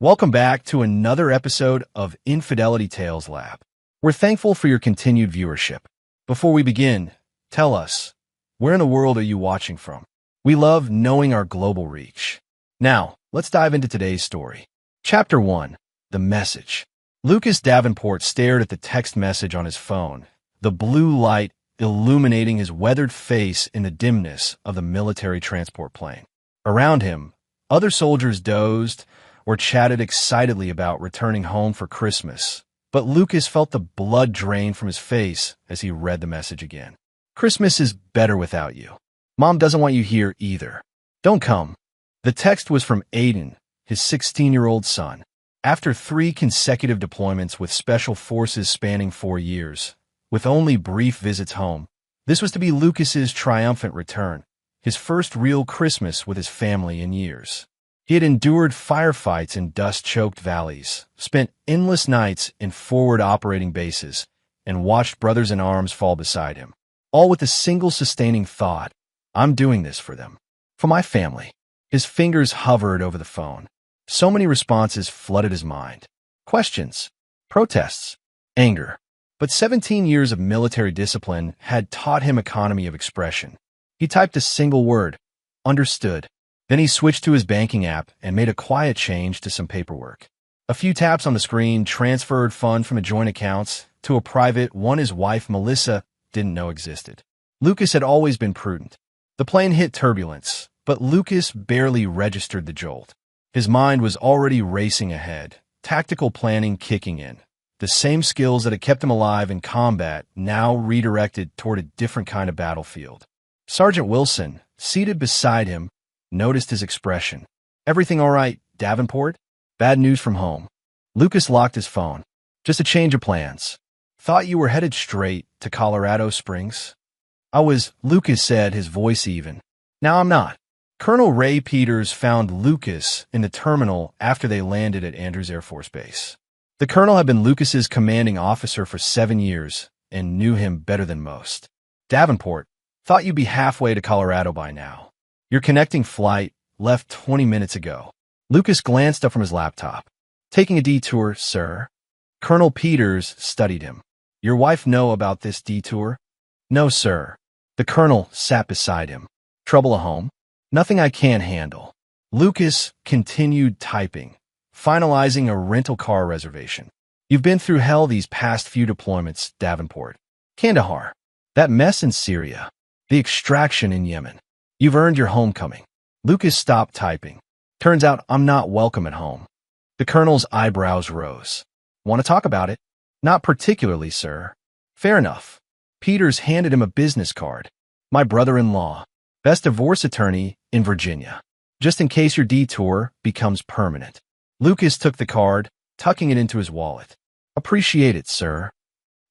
Welcome back to another episode of Infidelity Tales Lab. We're thankful for your continued viewership. Before we begin, tell us, where in the world are you watching from? We love knowing our global reach. Now, let's dive into today's story. Chapter 1. The Message. Lucas Davenport stared at the text message on his phone, the blue light illuminating his weathered face in the dimness of the military transport plane. Around him, other soldiers dozed or chatted excitedly about returning home for Christmas, but Lucas felt the blood drain from his face as he read the message again. Christmas is better without you. Mom doesn't want you here either. Don't come. The text was from Aiden, his 16-year-old son. After 3 consecutive deployments with special forces spanning 4 years, with only brief visits home, this was to be Lucas's triumphant return, his first real Christmas with his family in years. He had endured firefights in dust-choked valleys, spent endless nights in forward operating bases, and watched brothers in arms fall beside him, all with a single sustaining thought: I'm doing this for them, for my family. His fingers hovered over the phone. So many responses flooded his mind. Questions, protests, anger. But 17 years of military discipline had taught him economy of expression. He typed a single word: understood. Then he switched to his banking app and made a quiet change to some paperwork. A few taps on the screen transferred funds from a joint account to a private one his wife, Melissa, didn't know existed. Lucas had always been prudent. The plane hit turbulence, but Lucas barely registered the jolt. His mind was already racing ahead, tactical planning kicking in. The same skills that had kept him alive in combat now redirected toward a different kind of battlefield. Sergeant Wilson, seated beside him, noticed his expression. Everything all right, Davenport? Bad news from home. Lucas locked his phone. Just a change of plans. Thought you were headed straight to Colorado Springs? Lucas said, his voice even. Now I'm not. Colonel Ray Peters found Lucas in the terminal after they landed at Andrews Air Force Base. The colonel had been Lucas's commanding officer for 7 years and knew him better than most. Davenport, thought you'd be halfway to Colorado by now. Your connecting flight left 20 minutes ago. Lucas glanced up from his laptop. Taking a detour, sir. Colonel Peters studied him. Your wife know about this detour? No, sir. The colonel sat beside him. Trouble at home? Nothing I can't handle. Lucas continued typing, finalizing a rental car reservation. You've been through hell these past few deployments, Davenport. Kandahar. That mess in Syria. The extraction in Yemen. You've earned your homecoming. Lucas stopped typing. Turns out I'm not welcome at home. The colonel's eyebrows rose. Want to talk about it? Not particularly, sir. Fair enough. Peters handed him a business card. My brother-in-law. Best divorce attorney in Virginia. Just in case your detour becomes permanent. Lucas took the card, tucking it into his wallet. Appreciate it, sir.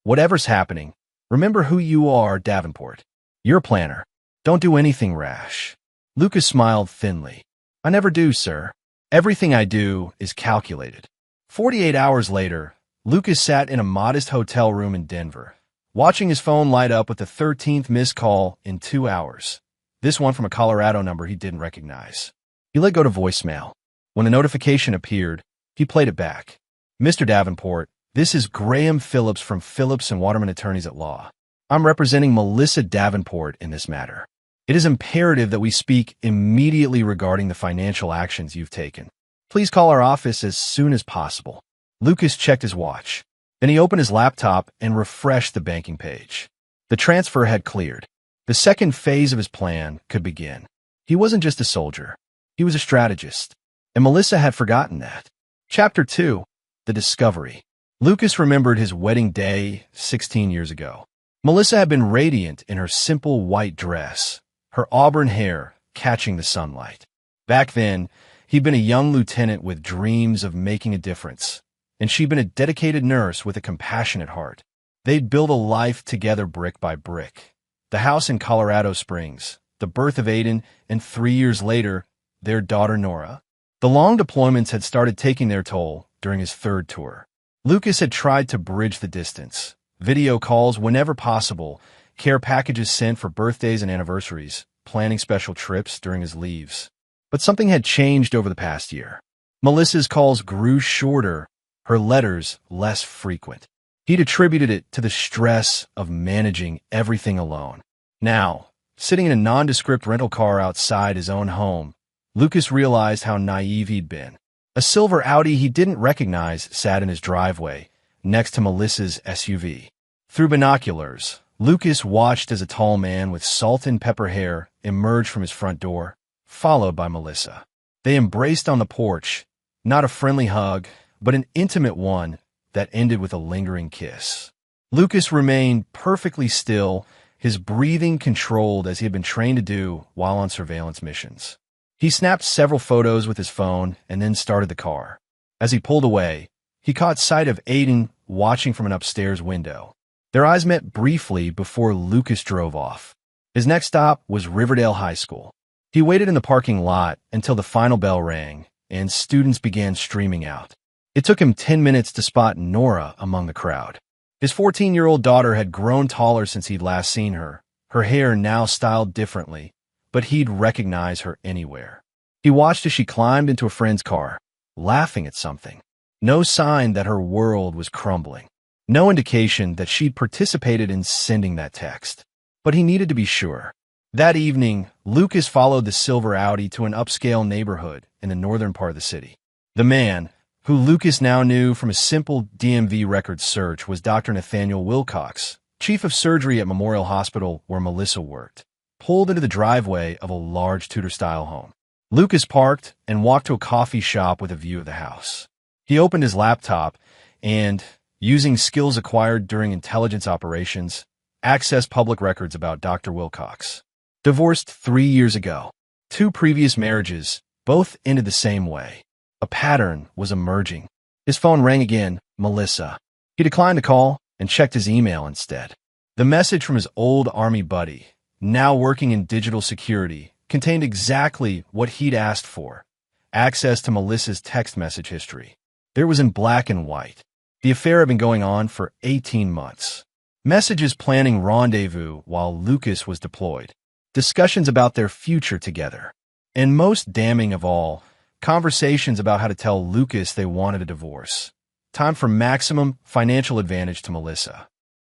Whatever's happening, remember who you are, Davenport. You're a planner. Don't do anything rash. Lucas smiled thinly. I never do, sir. Everything I do is calculated. 48 hours later, Lucas sat in a modest hotel room in Denver, watching his phone light up with the 13th missed call in 2 hours. This one from a Colorado number he didn't recognize. He let go to voicemail. When the notification appeared, he played it back. Mr. Davenport, this is Graham Phillips from Phillips & Waterman Attorneys at Law. I'm representing Melissa Davenport in this matter. It is imperative that we speak immediately regarding the financial actions you've taken. Please call our office as soon as possible. Lucas checked his watch. Then he opened his laptop and refreshed the banking page. The transfer had cleared. The second phase of his plan could begin. He wasn't just a soldier. He was a strategist. And Melissa had forgotten that. Chapter 2. The Discovery. Lucas remembered his wedding day 16 years ago. Melissa had been radiant in her simple white dress, her auburn hair catching the sunlight. Back then, he'd been a young lieutenant with dreams of making a difference, and she'd been a dedicated nurse with a compassionate heart. They'd built a life together brick by brick. The house in Colorado Springs, the birth of Aiden, and 3 years later, their daughter Nora. The long deployments had started taking their toll during his 3rd tour. Lucas had tried to bridge the distance. Video calls whenever possible, care packages sent for birthdays and anniversaries, planning special trips during his leaves. But something had changed over the past year. Melissa's calls grew shorter, her letters less frequent. He'd attributed it to the stress of managing everything alone. Now, sitting in a nondescript rental car outside his own home, Lucas realized how naive he'd been. A silver Audi he didn't recognize sat in his driveway, next to Melissa's SUV. Through binoculars, Lucas watched as a tall man with salt and pepper hair emerged from his front door, followed by Melissa. They embraced on the porch, not a friendly hug, but an intimate one that ended with a lingering kiss. Lucas remained perfectly still, his breathing controlled as he had been trained to do while on surveillance missions. He snapped several photos with his phone and then started the car. As he pulled away, he caught sight of Aiden watching from an upstairs window. Their eyes met briefly before Lucas drove off. His next stop was Riverdale High School. He waited in the parking lot until the final bell rang and students began streaming out. It took him 10 minutes to spot Nora among the crowd. His 14-year-old daughter had grown taller since he'd last seen her, her hair now styled differently, but he'd recognize her anywhere. He watched as she climbed into a friend's car, laughing at something. No sign that her world was crumbling. No indication that she'd participated in sending that text. But he needed to be sure. That evening, Lucas followed the silver Audi to an upscale neighborhood in the northern part of the city. The man, who Lucas now knew from a simple DMV record search, was Dr. Nathaniel Wilcox, chief of surgery at Memorial Hospital where Melissa worked, pulled into the driveway of a large Tudor-style home. Lucas parked and walked to a coffee shop with a view of the house. He opened his laptop and, using skills acquired during intelligence operations, accessed public records about Dr. Wilcox. Divorced 3 years ago. 2 previous marriages, both ended the same way. A pattern was emerging. His phone rang again, Melissa. He declined the call and checked his email instead. The message from his old army buddy, now working in digital security, contained exactly what he'd asked for: access to Melissa's text message history. It was in black and white. The affair had been going on for 18 months. Messages planning rendezvous while Lucas was deployed. Discussions about their future together. And most damning of all, conversations about how to tell Lucas they wanted a divorce. Time for maximum financial advantage to Melissa.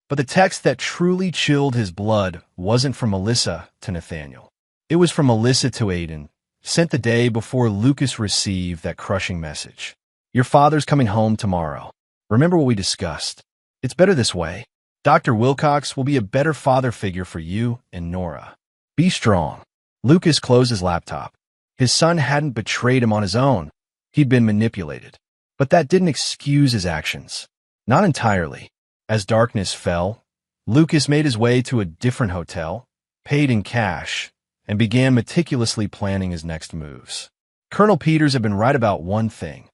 But the text that truly chilled his blood wasn't from Melissa to Nathaniel. It was from Melissa to Aiden, sent the day before Lucas received that crushing message. Your father's coming home tomorrow. Remember what we discussed. It's better this way. Dr. Wilcox will be a better father figure for you and Nora. Be strong. Lucas closed his laptop. His son hadn't betrayed him on his own. He'd been manipulated. But that didn't excuse his actions. Not entirely. As darkness fell, Lucas made his way to a different hotel, paid in cash, and began meticulously planning his next moves. Colonel Peters had been right about one thing.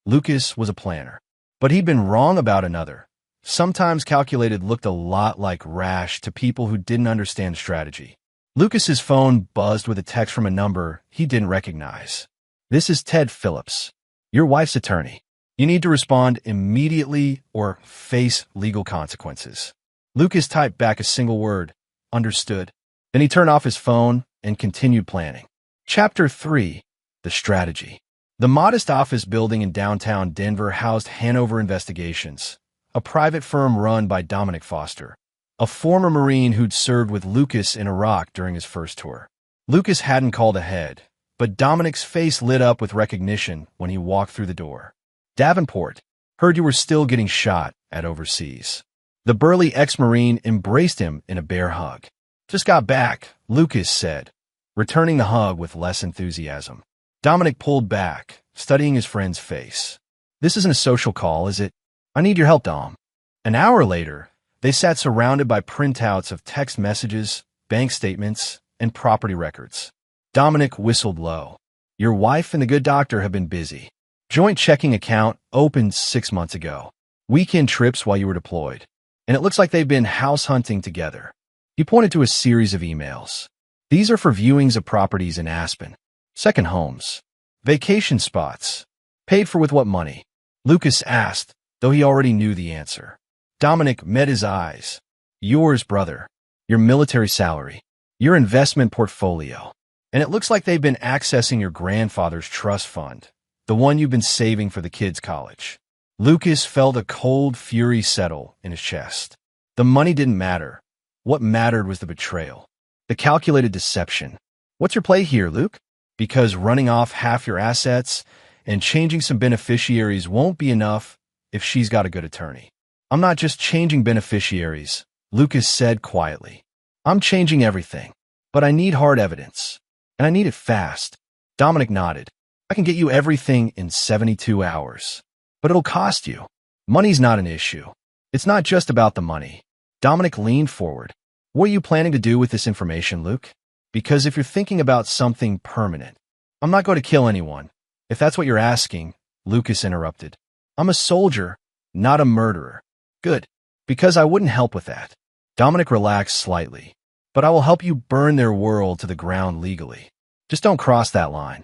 Lucas was a planner. But he'd been wrong about another. Sometimes calculated looked a lot like rash to people who didn't understand strategy. Lucas's phone buzzed with a text from a number he didn't recognize. This is Ted Phillips, your wife's attorney. You need to respond immediately or face legal consequences. Lucas typed back a single word, understood. Then he turned off his phone and continued planning. Chapter 3, The Strategy. The modest office building in downtown Denver housed Hanover Investigations, a private firm run by Dominic Foster, a former Marine who'd served with Lucas in Iraq during his first tour. Lucas hadn't called ahead, but Dominic's face lit up with recognition when he walked through the door. Davenport, heard you were still getting shot at overseas. The burly ex-Marine embraced him in a bear hug. Just got back, Lucas said, returning the hug with less enthusiasm. Dominic pulled back, studying his friend's face. This isn't a social call, is it? I need your help, Dom. An hour later, they sat surrounded by printouts of text messages, bank statements, and property records. Dominic whistled low. Your wife and the good doctor have been busy. Joint checking account opened 6 months ago. Weekend trips while you were deployed. And it looks like they've been house hunting together. He pointed to a series of emails. These are for viewings of properties in Aspen. Second homes. Vacation spots. Paid for with what money? Lucas asked, though he already knew the answer. Dominic met his eyes. Yours, brother. Your military salary. Your investment portfolio. And it looks like they've been accessing your grandfather's trust fund. The one you've been saving for the kids' college. Lucas felt a cold fury settle in his chest. The money didn't matter. What mattered was the betrayal. The calculated deception. What's your play here, Luke? Because running off half your assets and changing some beneficiaries won't be enough if she's got a good attorney. I'm not just changing beneficiaries, Lucas said quietly. I'm changing everything. But I need hard evidence. And I need it fast. Dominic nodded. I can get you everything in 72 hours. But it'll cost you. Money's not an issue. It's not just about the money. Dominic leaned forward. What are you planning to do with this information, Luke? Because if you're thinking about something permanent, I'm not going to kill anyone. If that's what you're asking, Lucas interrupted. I'm a soldier, not a murderer. Good. Because I wouldn't help with that. Dominic relaxed slightly. But I will help you burn their world to the ground legally. Just don't cross that line.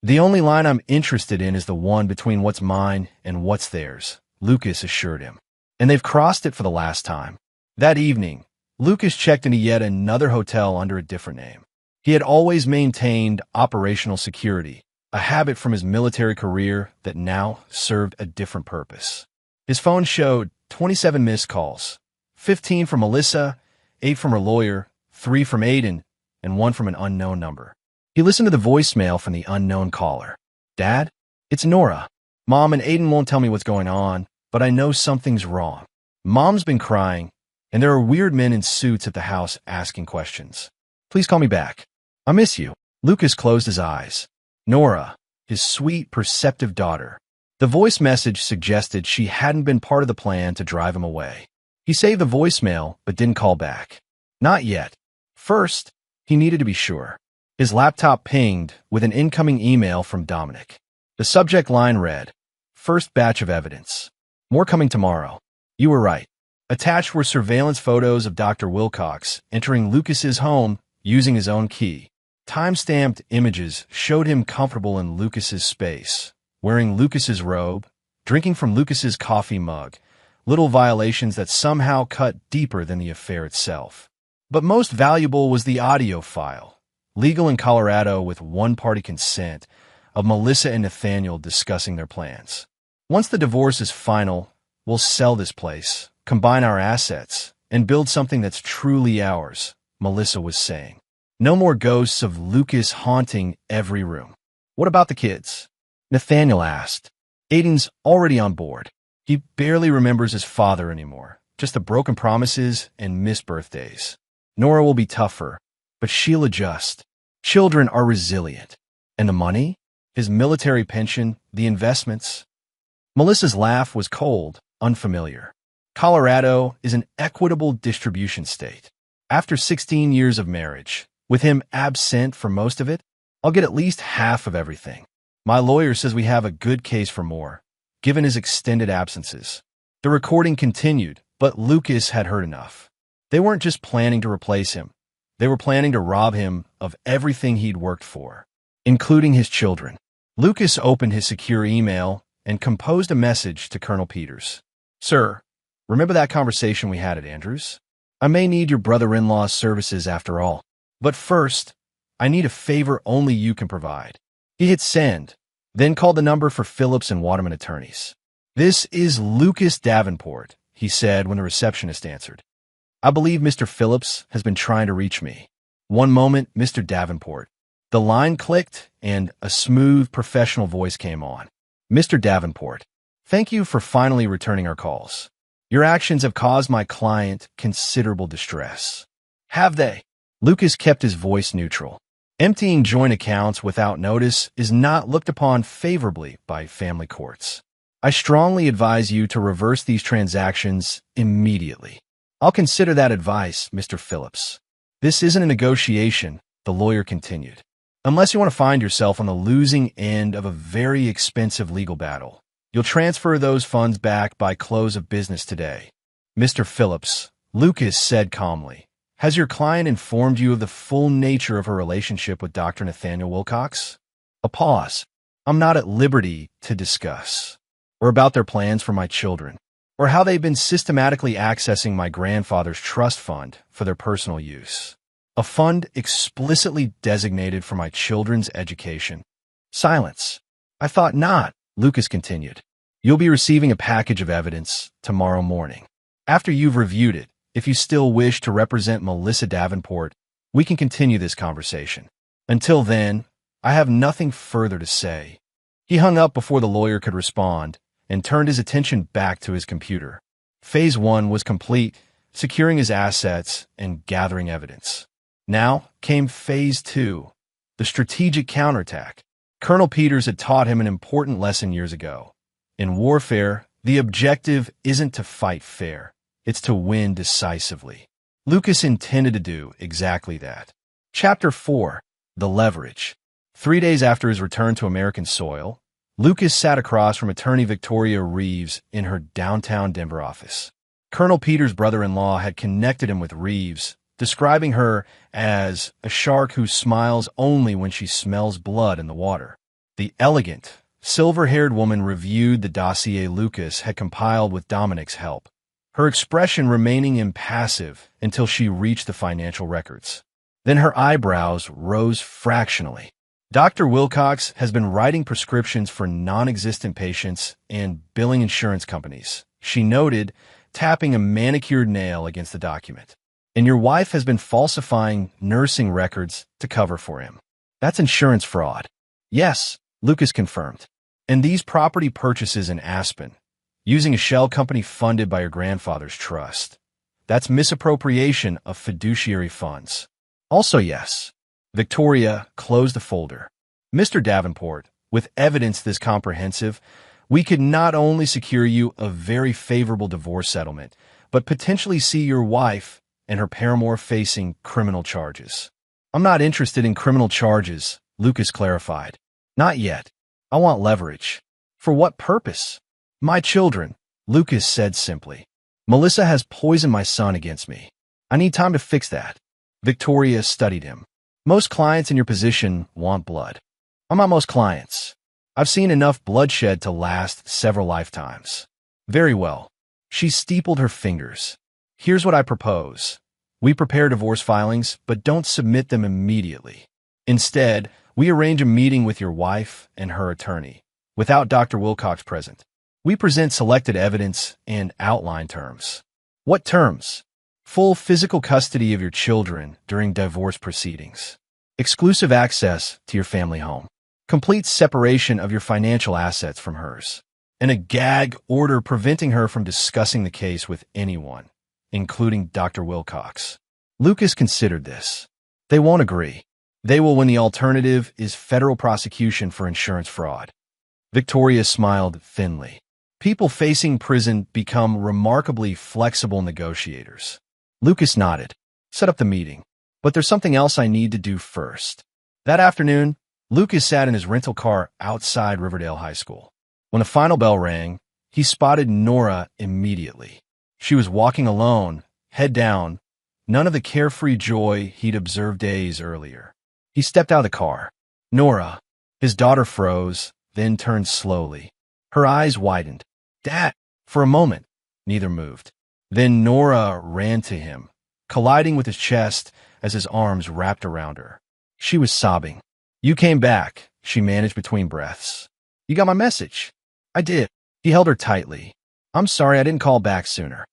The only line I'm interested in is the one between what's mine and what's theirs, Lucas assured him. And they've crossed it for the last time. That evening, Lucas checked into yet another hotel under a different name. He had always maintained operational security, a habit from his military career that now served a different purpose. His phone showed 27 missed calls, 15 from Melissa, 8 from her lawyer, 3 from Aiden, and 1 from an unknown number. He listened to the voicemail from the unknown caller. Dad, it's Nora. Mom and Aiden won't tell me what's going on, but I know something's wrong. Mom's been crying, and there are weird men in suits at the house asking questions. Please call me back. I miss you. Lucas closed his eyes. Nora, his sweet, perceptive daughter. The voice message suggested she hadn't been part of the plan to drive him away. He saved the voicemail, but didn't call back. Not yet. First, he needed to be sure. His laptop pinged with an incoming email from Dominic. The subject line read, First batch of evidence. More coming tomorrow. You were right. Attached were surveillance photos of Dr. Wilcox entering Lucas's home using his own key. Time-stamped images showed him comfortable in Lucas's space, wearing Lucas's robe, drinking from Lucas's coffee mug, little violations that somehow cut deeper than the affair itself. But most valuable was the audio file. Legal in Colorado with one-party consent, of Melissa and Nathaniel discussing their plans. Once the divorce is final, we'll sell this place, combine our assets, and build something that's truly ours, Melissa was saying. No more ghosts of Lucas haunting every room. What about the kids? Nathaniel asked. Aiden's already on board. He barely remembers his father anymore, just the broken promises and missed birthdays. Nora will be tougher, but she'll adjust. Children are resilient. And the money? His military pension, the investments? Melissa's laugh was cold, unfamiliar. Colorado is an equitable distribution state. After 16 years of marriage, with him absent for most of it, I'll get at least half of everything. My lawyer says we have a good case for more, given his extended absences. The recording continued, but Lucas had heard enough. They weren't just planning to replace him. They were planning to rob him of everything he'd worked for, including his children. Lucas opened his secure email and composed a message to Colonel Peters. Sir, remember that conversation we had at Andrews? I may need your brother-in-law's services after all. But first, I need a favor only you can provide. He hit send, then called the number for Phillips and Waterman attorneys. This is Lucas Davenport, he said when the receptionist answered. I believe Mr. Phillips has been trying to reach me. One moment, Mr. Davenport. The line clicked, and a smooth, professional voice came on. Mr. Davenport, thank you for finally returning our calls. Your actions have caused my client considerable distress. Have they? Lucas kept his voice neutral. Emptying joint accounts without notice is not looked upon favorably by family courts. I strongly advise you to reverse these transactions immediately. I'll consider that advice, Mr. Phillips. This isn't a negotiation, the lawyer continued. Unless you want to find yourself on the losing end of a very expensive legal battle, you'll transfer those funds back by close of business today. Mr. Phillips, Lucas said calmly, has your client informed you of the full nature of her relationship with Dr. Nathaniel Wilcox? A pause. I'm not at liberty to discuss. Or about their plans for my children. Or how they've been systematically accessing my grandfather's trust fund for their personal use. A fund explicitly designated for my children's education. Silence. I thought not, Lucas continued. You'll be receiving a package of evidence tomorrow morning. After you've reviewed it, if you still wish to represent Melissa Davenport, we can continue this conversation. Until then, I have nothing further to say. He hung up before the lawyer could respond and turned his attention back to his computer. Phase 1 was complete, securing his assets and gathering evidence. Now came Phase 2, the strategic counterattack. Colonel Peters had taught him an important lesson years ago. In warfare, the objective isn't to fight fair, it's to win decisively. Lucas intended to do exactly that. Chapter 4, The Leverage. 3 days after his return to American soil, Lucas sat across from attorney Victoria Reeves in her downtown Denver office. Colonel Peters' brother-in-law had connected him with Reeves, describing her as a shark who smiles only when she smells blood in the water. The elegant, silver-haired woman reviewed the dossier Lucas had compiled with Dominic's help, her expression remaining impassive until she reached the financial records. Then her eyebrows rose fractionally. Dr. Wilcox has been writing prescriptions for non-existent patients and billing insurance companies, she noted, tapping a manicured nail against the document. And your wife has been falsifying nursing records to cover for him. That's insurance fraud. Yes, Lucas confirmed. And these property purchases in Aspen, using a shell company funded by your grandfather's trust, that's misappropriation of fiduciary funds. Also, yes. Victoria closed the folder. Mr. Davenport, with evidence this comprehensive, we could not only secure you a very favorable divorce settlement, but potentially see your wife and her paramour facing criminal charges. I'm not interested in criminal charges, Lucas clarified. Not yet. I want leverage. For what purpose? My children, Lucas said simply. Melissa has poisoned my son against me. I need time to fix that. Victoria studied him. Most clients in your position want blood. I'm not most clients. I've seen enough bloodshed to last several lifetimes. Very well. She steepled her fingers. Here's what I propose. We prepare divorce filings, but don't submit them immediately. Instead, we arrange a meeting with your wife and her attorney, without Dr. Wilcox present. We present selected evidence and outline terms. What terms? Full physical custody of your children during divorce proceedings. Exclusive access to your family home. Complete separation of your financial assets from hers. And a gag order preventing her from discussing the case with anyone, including Dr. Wilcox. Lucas considered this. They won't agree. They will when the alternative is federal prosecution for insurance fraud. Victoria smiled thinly. People facing prison become remarkably flexible negotiators. Lucas nodded. Set up the meeting. But there's something else I need to do first. That afternoon, Lucas sat in his rental car outside Riverdale High School. When the final bell rang, he spotted Nora immediately. She was walking alone, head down, none of the carefree joy he'd observed days earlier. He stepped out of the car. Nora. His daughter froze, then turned slowly. Her eyes widened. Dad! For a moment, neither moved. Then Nora ran to him, colliding with his chest as his arms wrapped around her. She was sobbing. You came back, she managed between breaths. You got my message. I did. He held her tightly. I'm sorry I didn't call back sooner.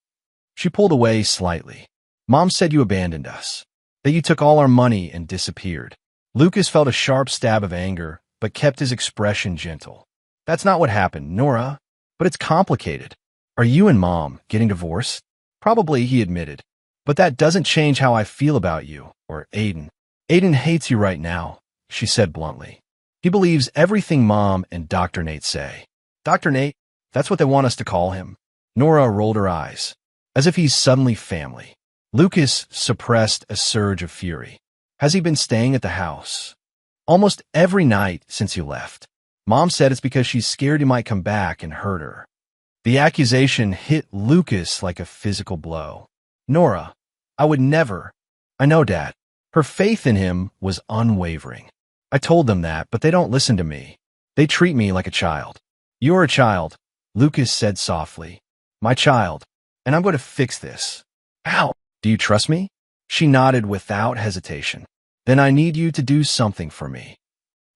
She pulled away slightly. Mom said you abandoned us, that you took all our money and disappeared. Lucas felt a sharp stab of anger, but kept his expression gentle. That's not what happened, Nora. But it's complicated. Are you and Mom getting divorced? Probably, he admitted. But that doesn't change how I feel about you, or Aiden. Aiden hates you right now, she said bluntly. He believes everything Mom and Dr. Nate say. Dr. Nate? That's what they want us to call him. Nora rolled her eyes, as if he's suddenly family. Lucas suppressed a surge of fury. Has he been staying at the house? Almost every night since you left. Mom said it's because she's scared you might come back and hurt her. The accusation hit Lucas like a physical blow. Nora, I would never. I know, Dad. Her faith in him was unwavering. I told them that, but they don't listen to me. They treat me like a child. You're a child, Lucas said softly. My child. And I'm going to fix this. How? Do you trust me? She nodded without hesitation. Then I need you to do something for me.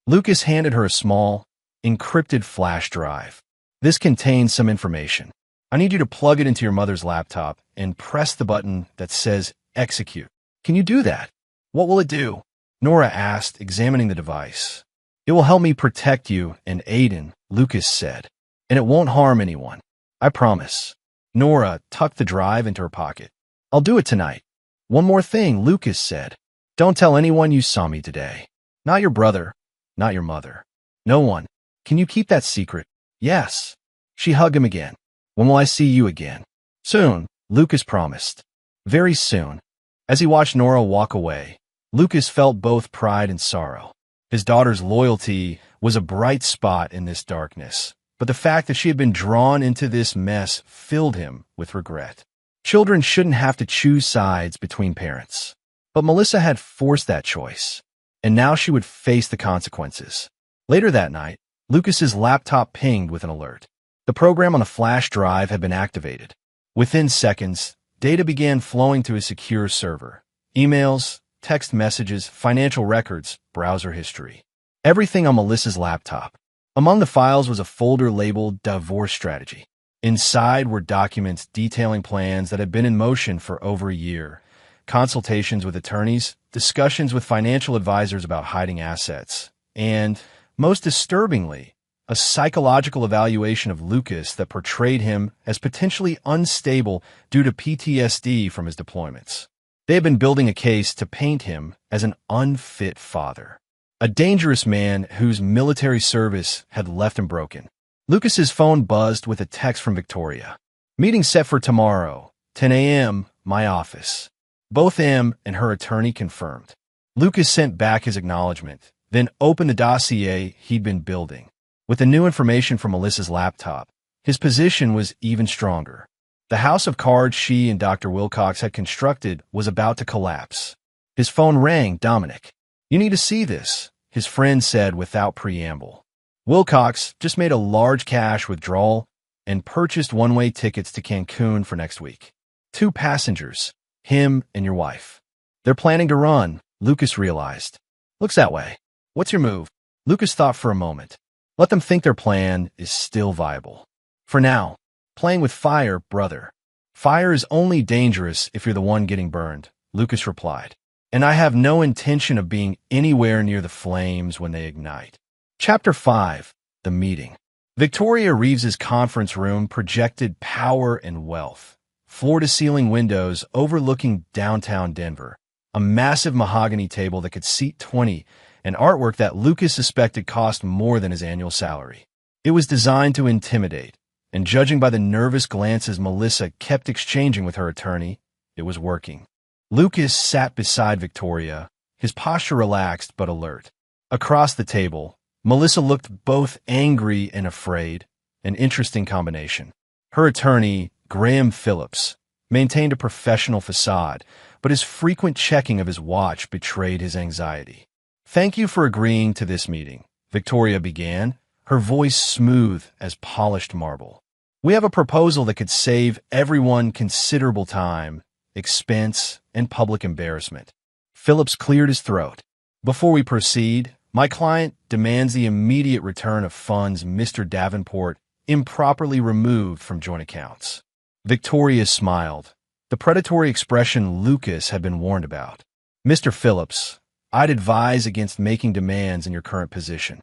Lucas handed her a small, encrypted flash drive. This contains some information. I need you to plug it into your mother's laptop and press the button that says Execute. Can you do that? What will it do? Nora asked, examining the device. It will help me protect you and Aiden, Lucas said. And it won't harm anyone. I promise. Nora tucked the drive into her pocket. I'll do it tonight. One more thing, Lucas said. Don't tell anyone you saw me today. Not your brother, not your mother. No one. Can you keep that secret? Yes. She hugged him again. When will I see you again? Soon, Lucas promised. Very soon. As he watched Nora walk away, Lucas felt both pride and sorrow. His daughter's loyalty was a bright spot in this darkness, but the fact that she had been drawn into this mess filled him with regret. Children shouldn't have to choose sides between parents. But Melissa had forced that choice, and now she would face the consequences. Later that night, Lucas's laptop pinged with an alert. The program on the flash drive had been activated. Within seconds, data began flowing to a secure server. Emails, text messages, financial records, browser history. Everything on Melissa's laptop. Among the files was a folder labeled Divorce Strategy. Inside were documents detailing plans that had been in motion for over a year, consultations with attorneys, discussions with financial advisors about hiding assets, and, most disturbingly, a psychological evaluation of Lucas that portrayed him as potentially unstable due to PTSD from his deployments. They had been building a case to paint him as an unfit father, a dangerous man whose military service had left him broken. Lucas's phone buzzed with a text from Victoria. Meeting set for tomorrow, 10 a.m., my office. Both M and her attorney confirmed. Lucas sent back his acknowledgement, then opened the dossier he'd been building. With the new information from Melissa's laptop, his position was even stronger. The house of cards she and Dr. Wilcox had constructed was about to collapse. His phone rang. Dominic. You need to see this, his friend said without preamble. Wilcox just made a large cash withdrawal and purchased one-way tickets to Cancun for next week. 2 passengers, him and your wife. They're planning to run, Lucas realized. Looks that way. What's your move? Lucas thought for a moment. Let them think their plan is still viable. For now, playing with fire, brother. Fire is only dangerous if you're the one getting burned, Lucas replied. And I have no intention of being anywhere near the flames when they ignite. Chapter 5. The Meeting. Victoria Reeves's conference room projected power and wealth. Floor-to-ceiling windows overlooking downtown Denver. A massive mahogany table that could seat 20, and artwork that Lucas suspected cost more than his annual salary. It was designed to intimidate, and judging by the nervous glances Melissa kept exchanging with her attorney, it was working. Lucas sat beside Victoria, his posture relaxed but alert. Across the table, Melissa looked both angry and afraid, an interesting combination. Her attorney, Graham Phillips, maintained a professional facade, but his frequent checking of his watch betrayed his anxiety. Thank you for agreeing to this meeting, Victoria began, her voice smooth as polished marble. We have a proposal that could save everyone considerable time, expense, and public embarrassment. Phillips cleared his throat. Before we proceed, my client demands the immediate return of funds Mr. Davenport improperly removed from joint accounts. Victoria smiled, the predatory expression Lucas had been warned about. Mr. Phillips, I'd advise against making demands in your current position.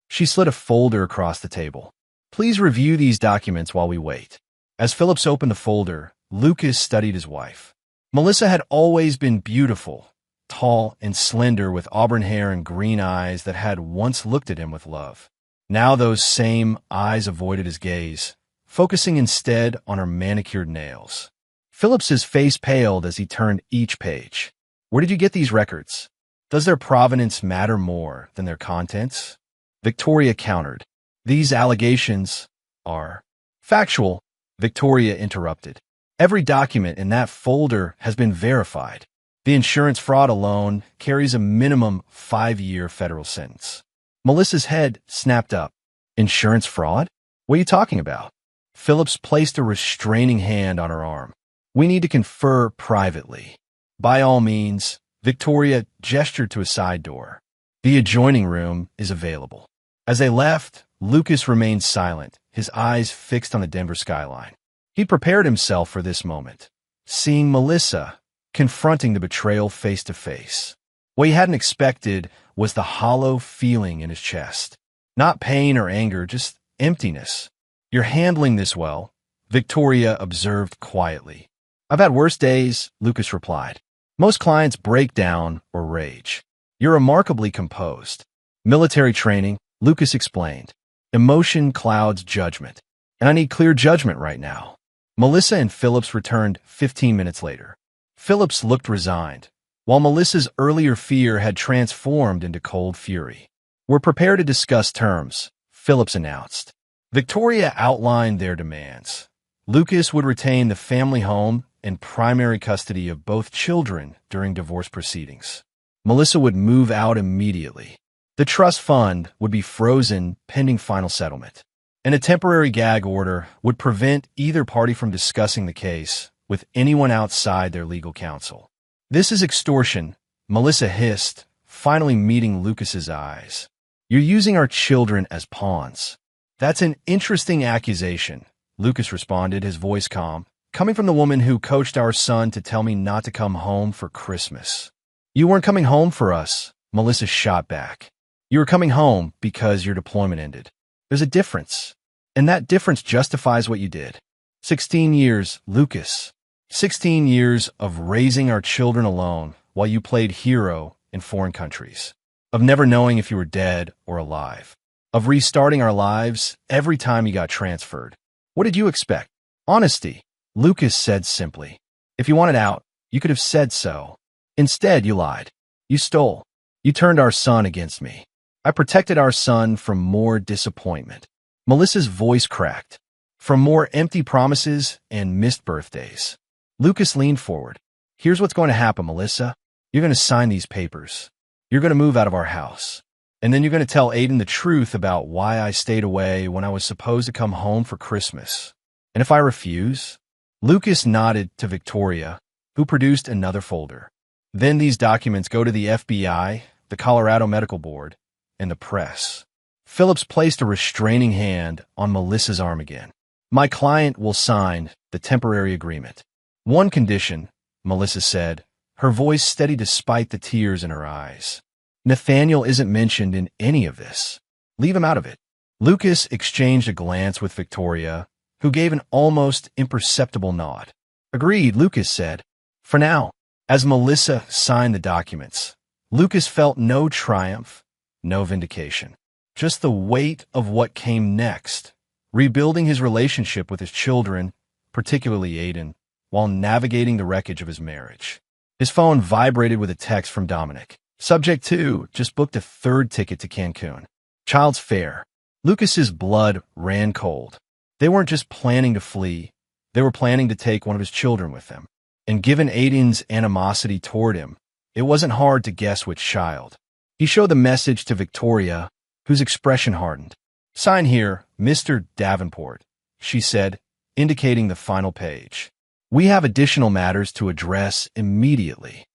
She slid a folder across the table. Please review these documents while we wait. As Phillips opened the folder, Lucas studied his wife. Melissa had always been beautiful, tall and slender with auburn hair and green eyes that had once looked at him with love. Now those same eyes avoided his gaze, focusing instead on her manicured nails. Phillips's face paled as he turned each page. Where did you get these records? Does their provenance matter more than their contents? Victoria countered. These allegations are factual, Victoria interrupted. Every document in that folder has been verified. The insurance fraud alone carries a minimum 5-year federal sentence. Melissa's head snapped up. Insurance fraud? What are you talking about? Phillips placed a restraining hand on her arm. We need to confer privately. By all means, Victoria gestured to a side door. The adjoining room is available. As they left, Lucas remained silent, his eyes fixed on the Denver skyline. He prepared himself for this moment, seeing Melissa confronting the betrayal face to face. What he hadn't expected was the hollow feeling in his chest. Not pain or anger, just emptiness. "You're handling this well," Victoria observed quietly. "I've had worse days," Lucas replied. "Most clients break down or rage. You're remarkably composed." "Military training," Lucas explained. "Emotion clouds judgment, and I need clear judgment right now." Melissa and Phillips returned 15 minutes later. Phillips looked resigned, while Melissa's earlier fear had transformed into cold fury. "We're prepared to discuss terms," Phillips announced. Victoria outlined their demands. Lucas would retain the family home and primary custody of both children during divorce proceedings. Melissa would move out immediately. The trust fund would be frozen pending final settlement, and a temporary gag order would prevent either party from discussing the case with anyone outside their legal counsel. "This is extortion," Melissa hissed, finally meeting Lucas's eyes. "You're using our children as pawns." "That's an interesting accusation," Lucas responded, his voice calm, "coming from the woman who coached our son to tell me not to come home for Christmas." "You weren't coming home for us," Melissa shot back. "You were coming home because your deployment ended. There's a difference, and that difference justifies what you did. 16 years, Lucas. 16 years of raising our children alone while you played hero in foreign countries. Of never knowing if you were dead or alive. Of restarting our lives every time you got transferred. What did you expect? Honesty," Lucas said simply. "If you wanted out, you could have said so. Instead, you lied. You stole. You turned our son against me. I protected our son from more disappointment." Melissa's voice cracked. "From more empty promises and missed birthdays." Lucas leaned forward. "Here's what's going to happen, Melissa. You're going to sign these papers. You're going to move out of our house. And then you're going to tell Aiden the truth about why I stayed away when I was supposed to come home for Christmas. And if I refuse?" Lucas nodded to Victoria, who produced another folder. "Then these documents go to the FBI, the Colorado Medical Board, and the press." Phillips placed a restraining hand on Melissa's arm again. "My client will sign the temporary agreement. One condition," Melissa said, her voice steady despite the tears in her eyes. "Nathaniel isn't mentioned in any of this. Leave him out of it." Lucas exchanged a glance with Victoria, who gave an almost imperceptible nod. "Agreed," Lucas said. "For now." As Melissa signed the documents, Lucas felt no triumph, no vindication. Just the weight of what came next, rebuilding his relationship with his children, particularly Aiden, while navigating the wreckage of his marriage. His phone vibrated with a text from Dominic. "Subject 2 just booked a third ticket to Cancun. Child's fare." Lucas's blood ran cold. They weren't just planning to flee, they were planning to take one of his children with them. And given Aiden's animosity toward him, it wasn't hard to guess which child. He showed the message to Victoria, whose expression hardened. "Sign here, Mr. Davenport," she said, indicating the final page. "We have additional matters to address immediately."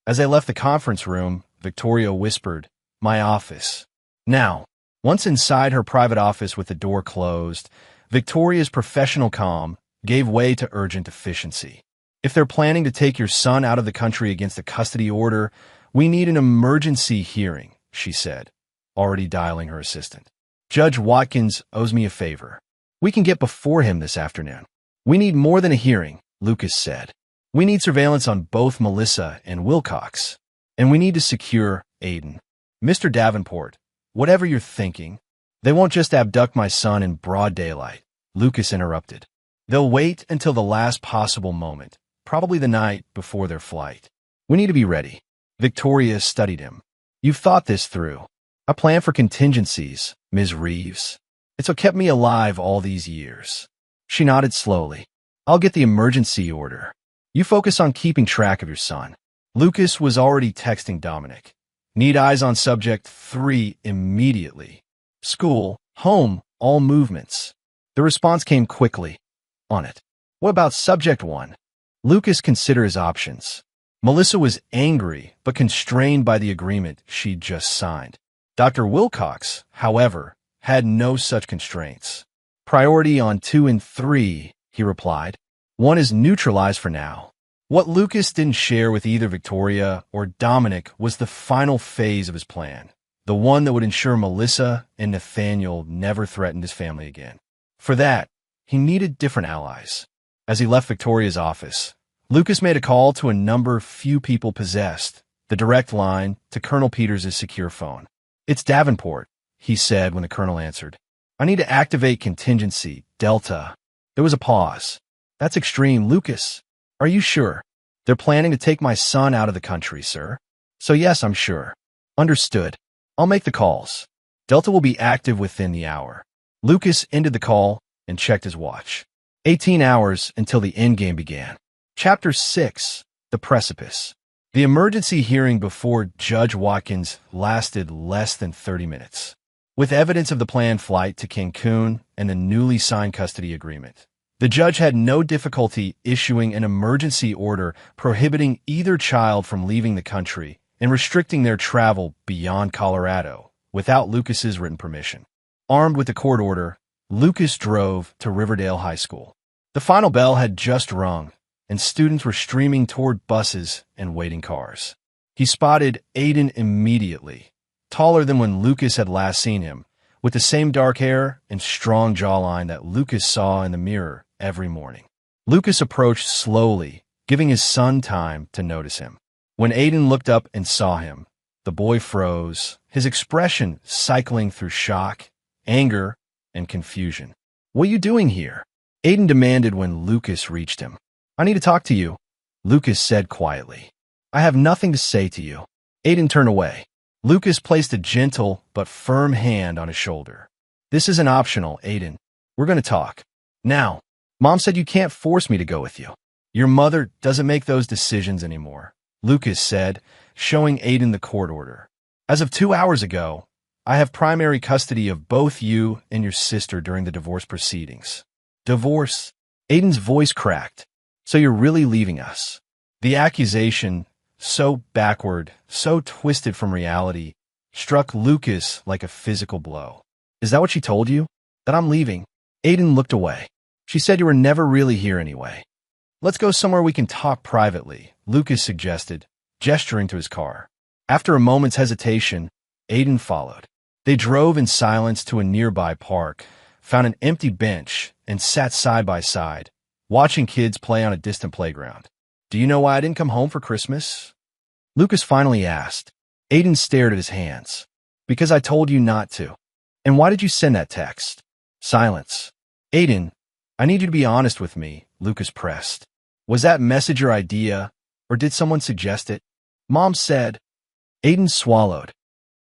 As they left the conference room, Victoria whispered, "My office." Now, once inside her private office with the door closed, Victoria's professional calm gave way to urgent efficiency. "If they're planning to take your son out of the country against a custody order, we need an emergency hearing," she said, already dialing her assistant. "Judge Watkins owes me a favor. We can get before him this afternoon." "We need more than a hearing," Lucas said. "We need surveillance on both Melissa and Wilcox, and we need to secure Aiden." "Mr. Davenport, whatever you're thinking, they won't just abduct my son in broad daylight," Lucas interrupted. "They'll wait until the last possible moment, probably the night before their flight. We need to be ready." Victoria studied him. "You've thought this through." "I plan for contingencies, Ms. Reeves. It's what kept me alive all these years." She nodded slowly. "I'll get the emergency order. You focus on keeping track of your son." Lucas was already texting Dominic. "Need eyes on subject 3 immediately. School, home, all movements." The response came quickly. "On it." "What about subject 1? Lucas considered his options. Melissa was angry, but constrained by the agreement she'd just signed. Dr. Wilcox, however, had no such constraints. Priority on 2 and 3, he replied. 1 is neutralized for now. What Lucas didn't share with either Victoria or Dominic was the final phase of his plan, the one that would ensure Melissa and Nathaniel never threatened his family again. For that, he needed different allies. As he left Victoria's office, Lucas made a call to a number few people possessed, the direct line to Colonel Peters' secure phone. "It's Davenport," he said when the colonel answered. "I need to activate contingency, Delta." There was a pause. "That's extreme, Lucas. Are you sure?" "They're planning to take my son out of the country, sir." "So yes, I'm sure." "Understood. I'll make the calls. Delta will be active within the hour." Lucas ended the call and checked his watch. 18 hours until the endgame began. Chapter 6, The Precipice. The emergency hearing before Judge Watkins lasted less than 30 minutes. With evidence of the planned flight to Cancun and the newly signed custody agreement, the judge had no difficulty issuing an emergency order prohibiting either child from leaving the country and restricting their travel beyond Colorado without Lucas's written permission. Armed with the court order, Lucas drove to Riverdale High School. The final bell had just rung, and students were streaming toward buses and waiting cars. He spotted Aiden immediately, taller than when Lucas had last seen him, with the same dark hair and strong jawline that Lucas saw in the mirror every morning. Lucas approached slowly, giving his son time to notice him. When Aiden looked up and saw him, the boy froze, his expression cycling through shock, anger, and confusion. "What are you doing here?" Aiden demanded when Lucas reached him. "I need to talk to you," Lucas said quietly. "I have nothing to say to you." Aiden turned away. Lucas placed a gentle but firm hand on his shoulder. "This isn't optional, Aiden. We're going to talk. Now, Mom said you can't force me to go with you. Your mother doesn't make those decisions anymore," Lucas said, showing Aiden the court order. "As of 2 hours ago, I have primary custody of both you and your sister during the divorce proceedings." "Divorce?" Aiden's voice cracked. "So you're really leaving us?" The accusation, so backward, so twisted from reality, struck Lucas like a physical blow. "Is that what she told you? That I'm leaving?" Aiden looked away. "She said you were never really here anyway." "Let's go somewhere we can talk privately," Lucas suggested, gesturing to his car. After a moment's hesitation, Aiden followed. They drove in silence to a nearby park, found an empty bench, and sat side by side, watching kids play on a distant playground. "Do you know why I didn't come home for Christmas?" Lucas finally asked. Aiden stared at his hands. "Because I told you not to." "And why did you send that text?" Silence. "Aiden, I need you to be honest with me," Lucas pressed. "Was that message your idea, or did someone suggest it?" "Mom said." Aiden swallowed.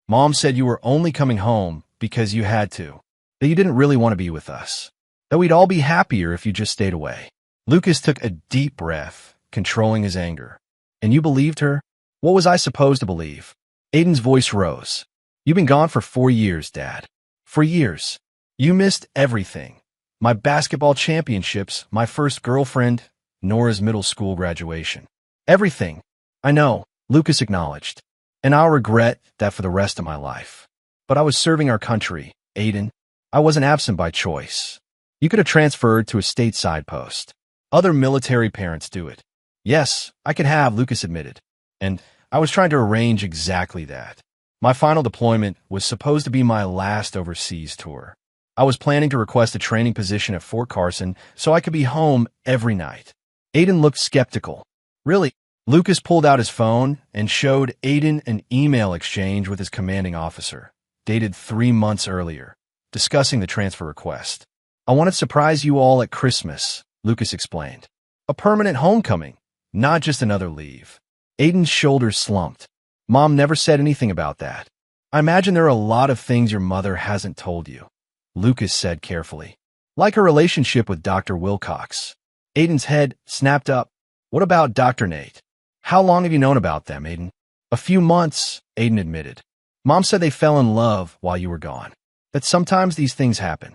"Mom said you were only coming home because you had to, that you didn't really want to be with us, that we'd all be happier if you just stayed away." Lucas took a deep breath, controlling his anger. "And you believed her? What was I supposed to believe?" Aiden's voice rose. "You've been gone for 4 years, Dad. 4 years. You missed everything. My basketball championships, my first girlfriend, Nora's middle school graduation. Everything." "I know," Lucas acknowledged. "And I'll regret that for the rest of my life. But I was serving our country, Aiden. I wasn't absent by choice. You could have transferred to a stateside post. Other military parents do it." "Yes, I could have," Lucas admitted. "And I was trying to arrange exactly that. My final deployment was supposed to be my last overseas tour. I was planning to request a training position at Fort Carson so I could be home every night." Aiden looked skeptical. "Really?" Lucas pulled out his phone and showed Aiden an email exchange with his commanding officer, dated 3 months earlier, discussing the transfer request. "I want to surprise you all at Christmas," Lucas explained. "A permanent homecoming, not just another leave." Aiden's shoulders slumped. "Mom never said anything about that." "I imagine there are a lot of things your mother hasn't told you," Lucas said carefully. "Like her relationship with Dr. Wilcox." Aiden's head snapped up. "What about Dr. Nate? How long have you known about them, Aiden?" "A few months," Aiden admitted. "Mom said they fell in love while you were gone. That sometimes these things happen."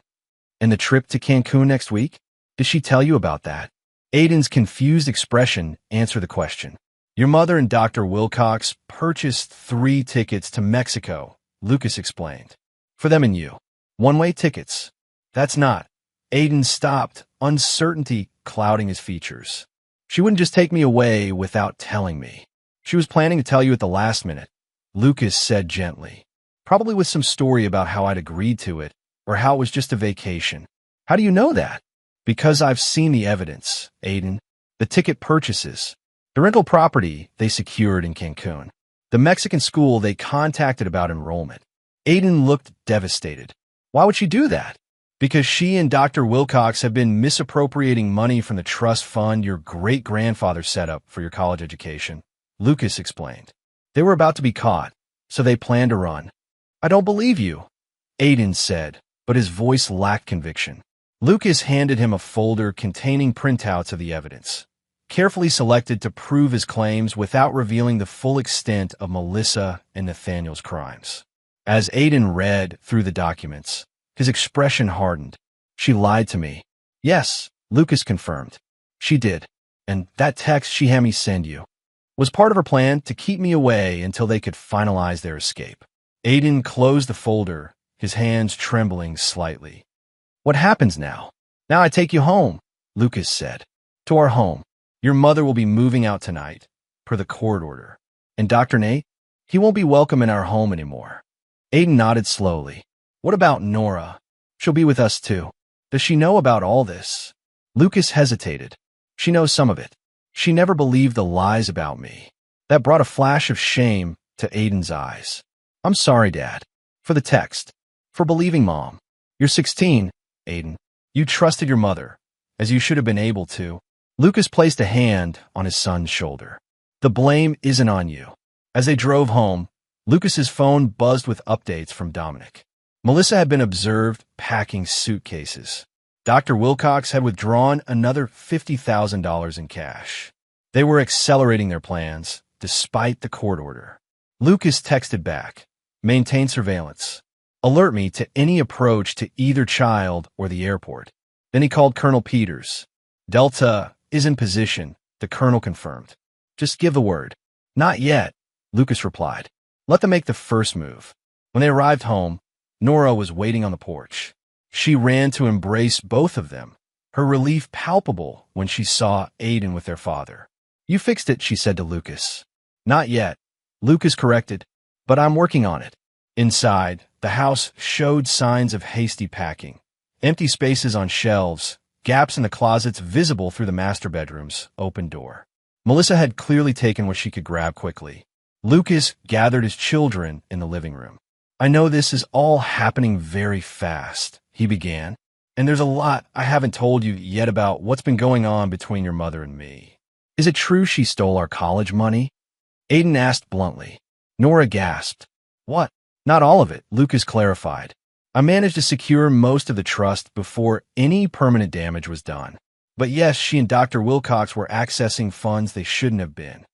"And the trip to Cancun next week? Did she tell you about that?" Aiden's confused expression answered the question. "Your mother and Dr. Wilcox purchased 3 tickets to Mexico," Lucas explained. "For them and you. One-way tickets. That's not. Aiden stopped, uncertainty clouding his features. She wouldn't just take me away without telling me. She was planning to tell you at the last minute, Lucas said gently. Probably with some story about how I'd agreed to it, or how it was just a vacation. How do you know that? Because I've seen the evidence, Aiden. The ticket purchases. The rental property they secured in Cancun. The Mexican school they contacted about enrollment. Aiden looked devastated. Why would she do that? Because she and Dr. Wilcox have been misappropriating money from the trust fund your great-grandfather set up for your college education, Lucas explained. They were about to be caught, so they planned to run. I don't believe you, Aiden said, but his voice lacked conviction. Lucas handed him a folder containing printouts of the evidence, carefully selected to prove his claims without revealing the full extent of Melissa and Nathaniel's crimes. As Aiden read through the documents, his expression hardened. She lied to me. Yes, Lucas confirmed. She did. And that text she had me send you was part of her plan to keep me away until they could finalize their escape. Aiden closed the folder, his hands trembling slightly. What happens now? Now I take you home, Lucas said. To our home. Your mother will be moving out tonight, per the court order. And Dr. Nate? He won't be welcome in our home anymore. Aiden nodded slowly. What about Nora? She'll be with us too. Does she know about all this? Lucas hesitated. She knows some of it. She never believed the lies about me. That brought a flash of shame to Aiden's eyes. I'm sorry, Dad. For the text. For believing Mom. You're 16, Aiden. You trusted your mother, as you should have been able to. Lucas placed a hand on his son's shoulder. The blame isn't on you. As they drove home, Lucas's phone buzzed with updates from Dominic. Melissa had been observed packing suitcases. Dr. Wilcox had withdrawn another $50,000 in cash. They were accelerating their plans, despite the court order. Lucas texted back, maintain surveillance. Alert me to any approach to either child or the airport. Then he called Colonel Peters. Delta is in position, the colonel confirmed. Just give the word. Not yet, Lucas replied. Let them make the first move. When they arrived home, Nora was waiting on the porch. She ran to embrace both of them, her relief palpable when she saw Aiden with their father. You fixed it, she said to Lucas. Not yet, Lucas corrected, but I'm working on it. Inside, the house showed signs of hasty packing. Empty spaces on shelves, gaps in the closets visible through the master bedroom's open door. Melissa had clearly taken what she could grab quickly. Lucas gathered his children in the living room. I know this is all happening very fast, he began, and there's a lot I haven't told you yet about what's been going on between your mother and me. Is it true she stole our college money? Aiden asked bluntly. Nora gasped. What? Not all of it, Lucas clarified. I managed to secure most of the trust before any permanent damage was done. But yes, she and Dr. Wilcox were accessing funds they shouldn't have been.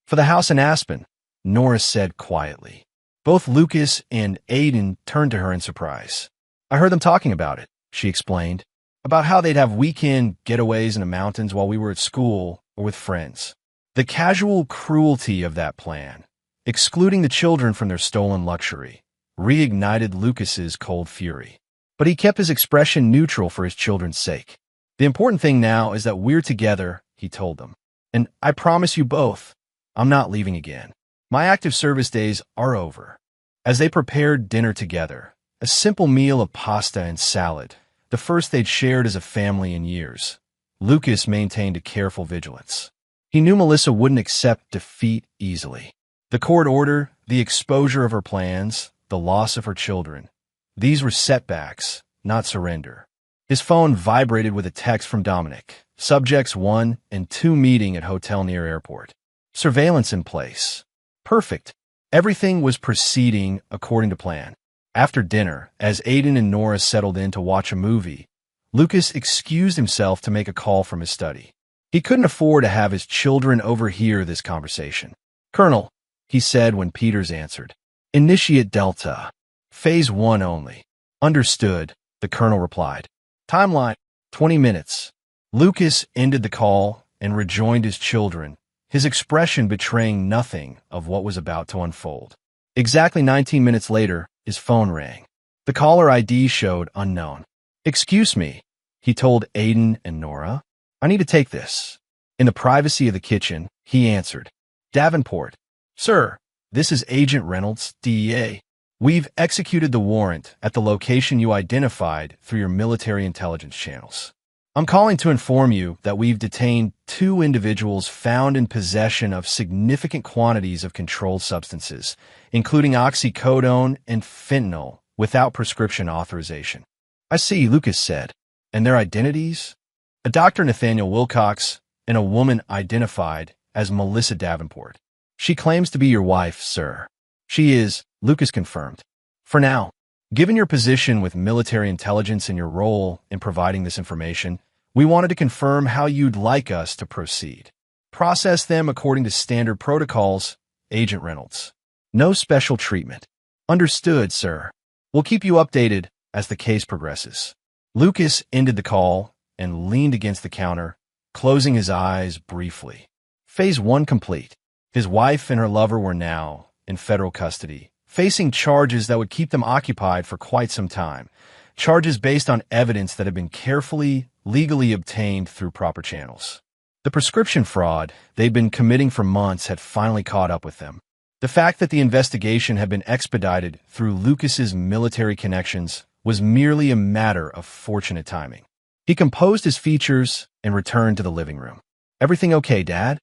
For the house in Aspen, Nora said quietly. Both Lucas and Aiden turned to her in surprise. I heard them talking about it, she explained, about how they'd have weekend getaways in the mountains while we were at school or with friends. The casual cruelty of that plan, excluding the children from their stolen luxury, reignited Lucas's cold fury. But he kept his expression neutral for his children's sake. The important thing now is that we're together, he told them. And I promise you both, I'm not leaving again. My active service days are over. As they prepared dinner together, a simple meal of pasta and salad, the first they'd shared as a family in years, Lucas maintained a careful vigilance. He knew Melissa wouldn't accept defeat easily. The court order, the exposure of her plans, the loss of her children, these were setbacks, not surrender. His phone vibrated with a text from Dominic. Subjects 1 and 2 meeting at hotel near airport. Surveillance in place. Perfect. Everything was proceeding according to plan. After dinner, as Aiden and Nora settled in to watch a movie, Lucas excused himself to make a call from his study. He couldn't afford to have his children overhear this conversation. Colonel, he said when Peters answered. Initiate Delta. Phase 1 only. Understood, the colonel replied. Timeline, 20 minutes. Lucas ended the call and rejoined his children, his expression betraying nothing of what was about to unfold. Exactly 19 minutes later, his phone rang. The caller ID showed unknown. "Excuse me," he told Aiden and Nora. "I need to take this." In the privacy of the kitchen, he answered. "Davenport." "Sir, this is Agent Reynolds, DEA. We've executed the warrant at the location you identified through your military intelligence channels. I'm calling to inform you that we've detained 2 individuals found in possession of significant quantities of controlled substances, including oxycodone and fentanyl, without prescription authorization." "I see," Lucas said. "And their identities?" "A Dr. Nathaniel Wilcox and a woman identified as Melissa Davenport. She claims to be your wife, sir." "She is," Lucas confirmed. "For now, given your position with military intelligence and your role in providing this information, we wanted to confirm how you'd like us to proceed." "Process them according to standard protocols, Agent Reynolds. No special treatment." "Understood, sir. We'll keep you updated as the case progresses." Lucas ended the call and leaned against the counter, closing his eyes briefly. Phase 1 complete. His wife and her lover were now in federal custody, facing charges that would keep them occupied for quite some time. Charges based on evidence that had been carefully, legally obtained through proper channels. The prescription fraud they'd been committing for months had finally caught up with them. The fact that the investigation had been expedited through Lucas's military connections was merely a matter of fortunate timing. He composed his features and returned to the living room. "Everything okay, Dad?"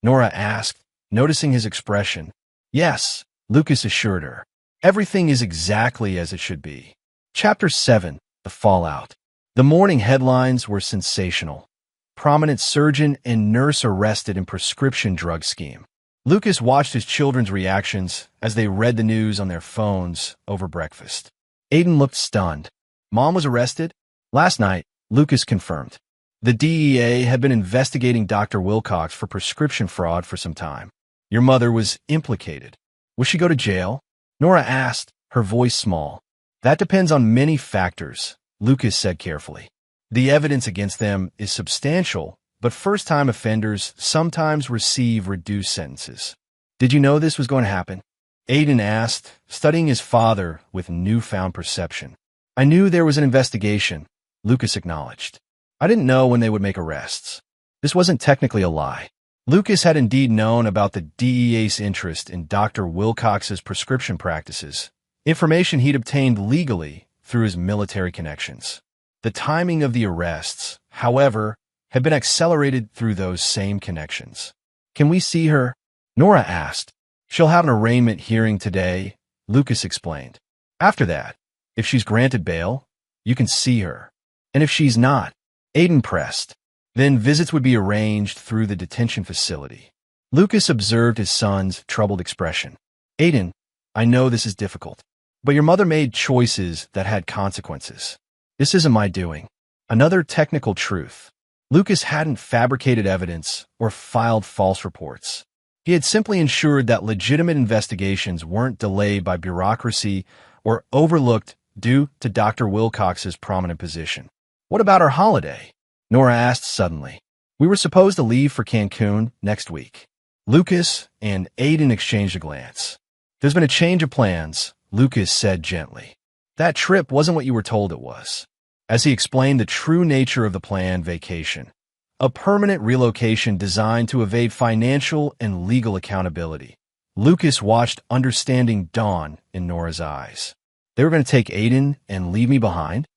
Nora asked, noticing his expression. "Yes," Lucas assured her. "Everything is exactly as it should be." Chapter 7, The Fallout. The morning headlines were sensational. Prominent surgeon and nurse arrested in prescription drug scheme. Lucas watched his children's reactions as they read the news on their phones over breakfast. Aiden looked stunned. "Mom was arrested?" "Last night," Lucas confirmed. "The DEA had been investigating Dr. Wilcox for prescription fraud for some time. Your mother was implicated. Will she go to jail?" Nora asked, her voice small. "That depends on many factors," Lucas said carefully. "The evidence against them is substantial, but first-time offenders sometimes receive reduced sentences." "Did you know this was going to happen?" Aiden asked, studying his father with newfound perception. "I knew there was an investigation," Lucas acknowledged. "I didn't know when they would make arrests." This wasn't technically a lie. Lucas had indeed known about the DEA's interest in Dr. Wilcox's prescription practices, information he'd obtained legally through his military connections. The timing of the arrests, however, had been accelerated through those same connections. "Can we see her?" Nora asked. "She'll have an arraignment hearing today," Lucas explained. "After that, if she's granted bail, you can see her. And if she's not," Aiden pressed, "then visits would be arranged through the detention facility." Lucas observed his son's troubled expression. "Aiden, I know this is difficult, but your mother made choices that had consequences. This isn't my doing." Another technical truth. Lucas hadn't fabricated evidence or filed false reports. He had simply ensured that legitimate investigations weren't delayed by bureaucracy or overlooked due to Dr. Wilcox's prominent position. "What about our holiday?" Nora asked suddenly. "We were supposed to leave for Cancun next week." Lucas and Aiden exchanged a glance. "There's been a change of plans," Lucas said gently. "That trip wasn't what you were told it was," as he explained the true nature of the planned vacation. A permanent relocation designed to evade financial and legal accountability. Lucas watched understanding dawn in Nora's eyes. "They were going to take Aiden and leave me behind?"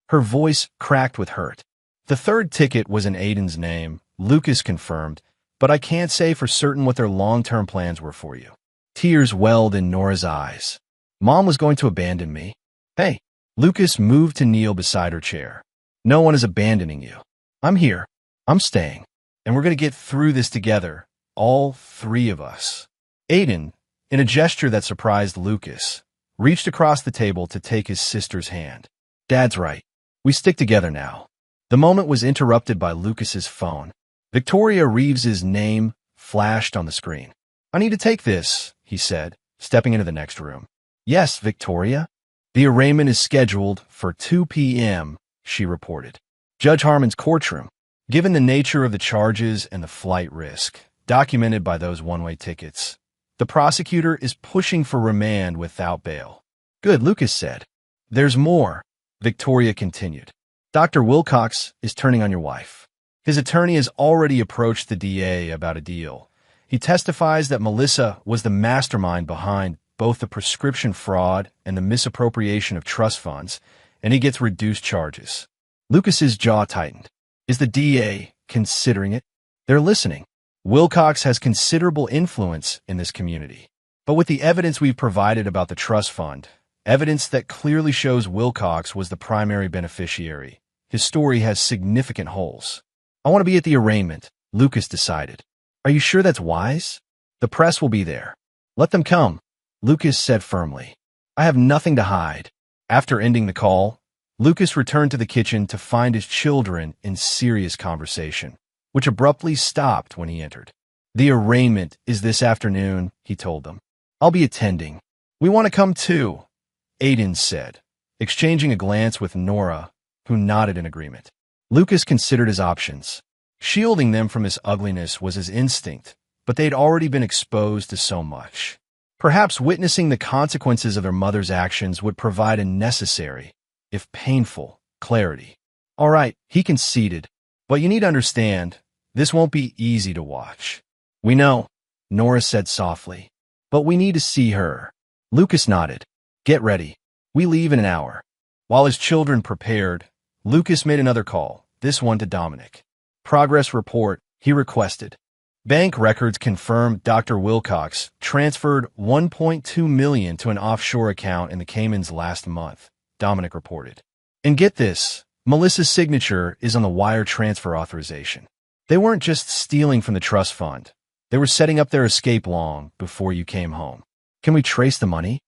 Her voice cracked with hurt. "The third ticket was in Aiden's name," Lucas confirmed, "but I can't say for certain what their long-term plans were for you." Tears welled in Nora's eyes. "Mom was going to abandon me." "Hey." Lucas moved to kneel beside her chair. "No one is abandoning you. I'm here. I'm staying. And we're going to get through this together, all 3 of us." Aiden, in a gesture that surprised Lucas, reached across the table to take his sister's hand. "Dad's right. We stick together now." The moment was interrupted by Lucas's phone. Victoria Reeves's name flashed on the screen. "I need to take this," he said, stepping into the next room. "Yes, Victoria?" "The arraignment is scheduled for 2 p.m., she reported. "Judge Harmon's courtroom. Given the nature of the charges and the flight risk, documented by those one-way tickets, the prosecutor is pushing for remand without bail." "Good," Lucas said. There's more, Victoria continued. Dr. Wilcox is turning on your wife. His attorney has already approached the DA about a deal. He testifies that Melissa was the mastermind behind both the prescription fraud and the misappropriation of trust funds, and he gets reduced charges. Lucas's jaw tightened. Is the DA considering it? They're listening. Wilcox has considerable influence in this community. But with the evidence we've provided about the trust fund, evidence that clearly shows Wilcox was the primary beneficiary, his story has significant holes. I want to be at the arraignment, Lucas decided. Are you sure that's wise? The press will be there. Let them come, Lucas said firmly. I have nothing to hide. After ending the call, Lucas returned to the kitchen to find his children in serious conversation, which abruptly stopped when he entered. The arraignment is this afternoon, he told them. I'll be attending. We want to come too, Aiden said, exchanging a glance with Nora, who nodded in agreement. Lucas considered his options. Shielding them from his ugliness was his instinct, but they'd already been exposed to so much. Perhaps witnessing the consequences of their mother's actions would provide a necessary, if painful, clarity. All right, he conceded, but you need to understand, this won't be easy to watch. We know, Nora said softly, but we need to see her. Lucas nodded. Get ready. We leave in an hour. While his children prepared, Lucas made another call, this one to Dominic. Progress report, he requested. Bank records confirmed Dr. Wilcox transferred $1.2 million to an offshore account in the Caymans last month, Dominic reported. And get this, Melissa's signature is on the wire transfer authorization. They weren't just stealing from the trust fund. They were setting up their escape long before you came home. Can we trace the money?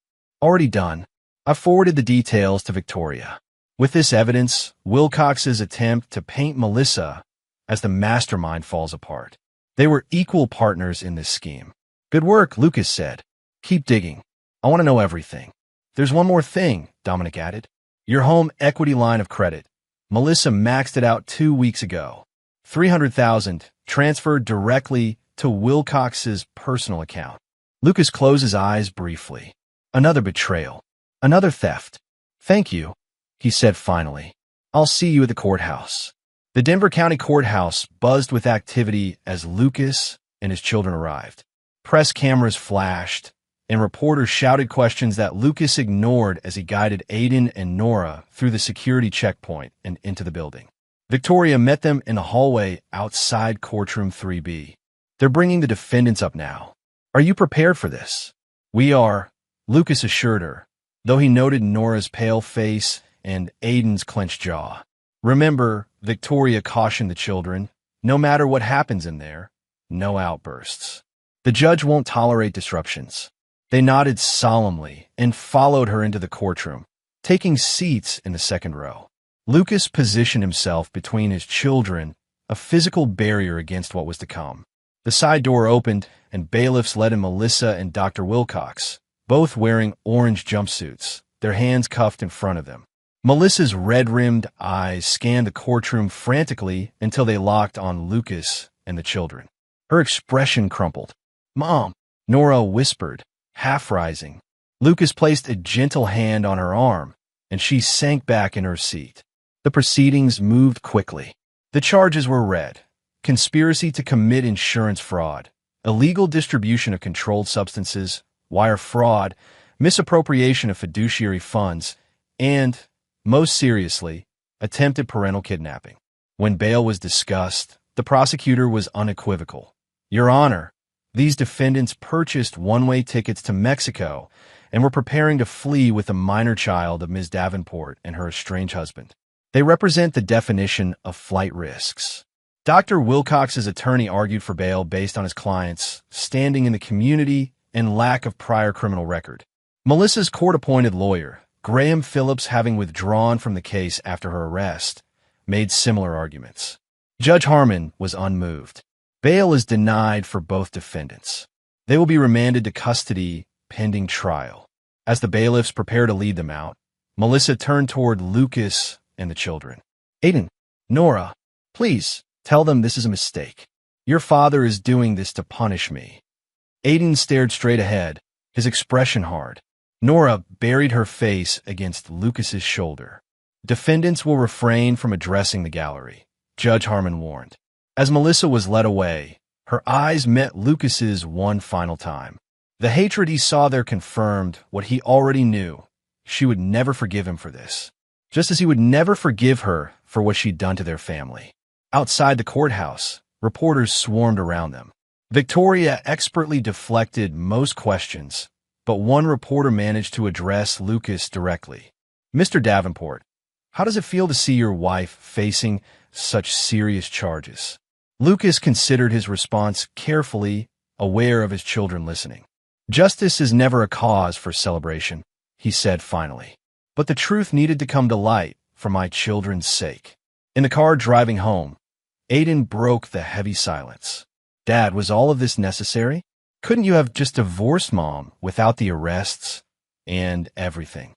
Already done. I've forwarded the details to Victoria. With this evidence, Wilcox's attempt to paint Melissa as the mastermind falls apart. They were equal partners in this scheme. Good work, Lucas said. Keep digging. I want to know everything. There's one more thing, Dominic added. Your home equity line of credit. Melissa maxed it out 2 weeks ago. $300,000 transferred directly to Wilcox's personal account. Lucas closed his eyes briefly. Another betrayal. Another theft. Thank you, he said finally. I'll see you at the courthouse. The Denver County Courthouse buzzed with activity as Lucas and his children arrived. Press cameras flashed, and reporters shouted questions that Lucas ignored as he guided Aiden and Nora through the security checkpoint and into the building. Victoria met them in the hallway outside courtroom 3B. They're bringing the defendants up now. Are you prepared for this? We are, Lucas assured her, though he noted Nora's pale face and Aiden's clenched jaw. Remember, Victoria cautioned the children, no matter what happens in there, no outbursts. The judge won't tolerate disruptions. They nodded solemnly and followed her into the courtroom, taking seats in the second row. Lucas positioned himself between his children, a physical barrier against what was to come. The side door opened, and bailiffs led in Melissa and Dr. Wilcox, both wearing orange jumpsuits, their hands cuffed in front of them. Melissa's red-rimmed eyes scanned the courtroom frantically until they locked on Lucas and the children. Her expression crumpled. Mom, Nora whispered, half rising. Lucas placed a gentle hand on her arm, and she sank back in her seat. The proceedings moved quickly. The charges were read: conspiracy to commit insurance fraud, illegal distribution of controlled substances, wire fraud, misappropriation of fiduciary funds, and, most seriously, attempted parental kidnapping. When bail was discussed, the prosecutor was unequivocal. Your Honor, these defendants purchased one-way tickets to Mexico and were preparing to flee with a minor child of Ms. Davenport and her estranged husband. They represent the definition of flight risks. Dr. Wilcox's attorney argued for bail based on his client's standing in the community and lack of prior criminal record. Melissa's court-appointed lawyer, Graham Phillips, having withdrawn from the case after her arrest, made similar arguments. Judge Harmon was unmoved. Bail is denied for both defendants. They will be remanded to custody pending trial. As the bailiffs prepare to lead them out, Melissa turned toward Lucas and the children. Aiden, Nora, please tell them this is a mistake. Your father is doing this to punish me. Aiden stared straight ahead, his expression hard. Nora buried her face against Lucas's shoulder. Defendants will refrain from addressing the gallery, Judge Harmon warned. As Melissa was led away, her eyes met Lucas's one final time. The hatred he saw there confirmed what he already knew. She would never forgive him for this, just as he would never forgive her for what she'd done to their family. Outside the courthouse, reporters swarmed around them. Victoria expertly deflected most questions, but one reporter managed to address Lucas directly. "Mr. Davenport, how does it feel to see your wife facing such serious charges?" Lucas considered his response carefully, aware of his children listening. "Justice is never a cause for celebration," he said finally. "But the truth needed to come to light for my children's sake." In the car driving home, Aiden broke the heavy silence. "Dad, was all of this necessary? Couldn't you have just divorced Mom without the arrests and everything?"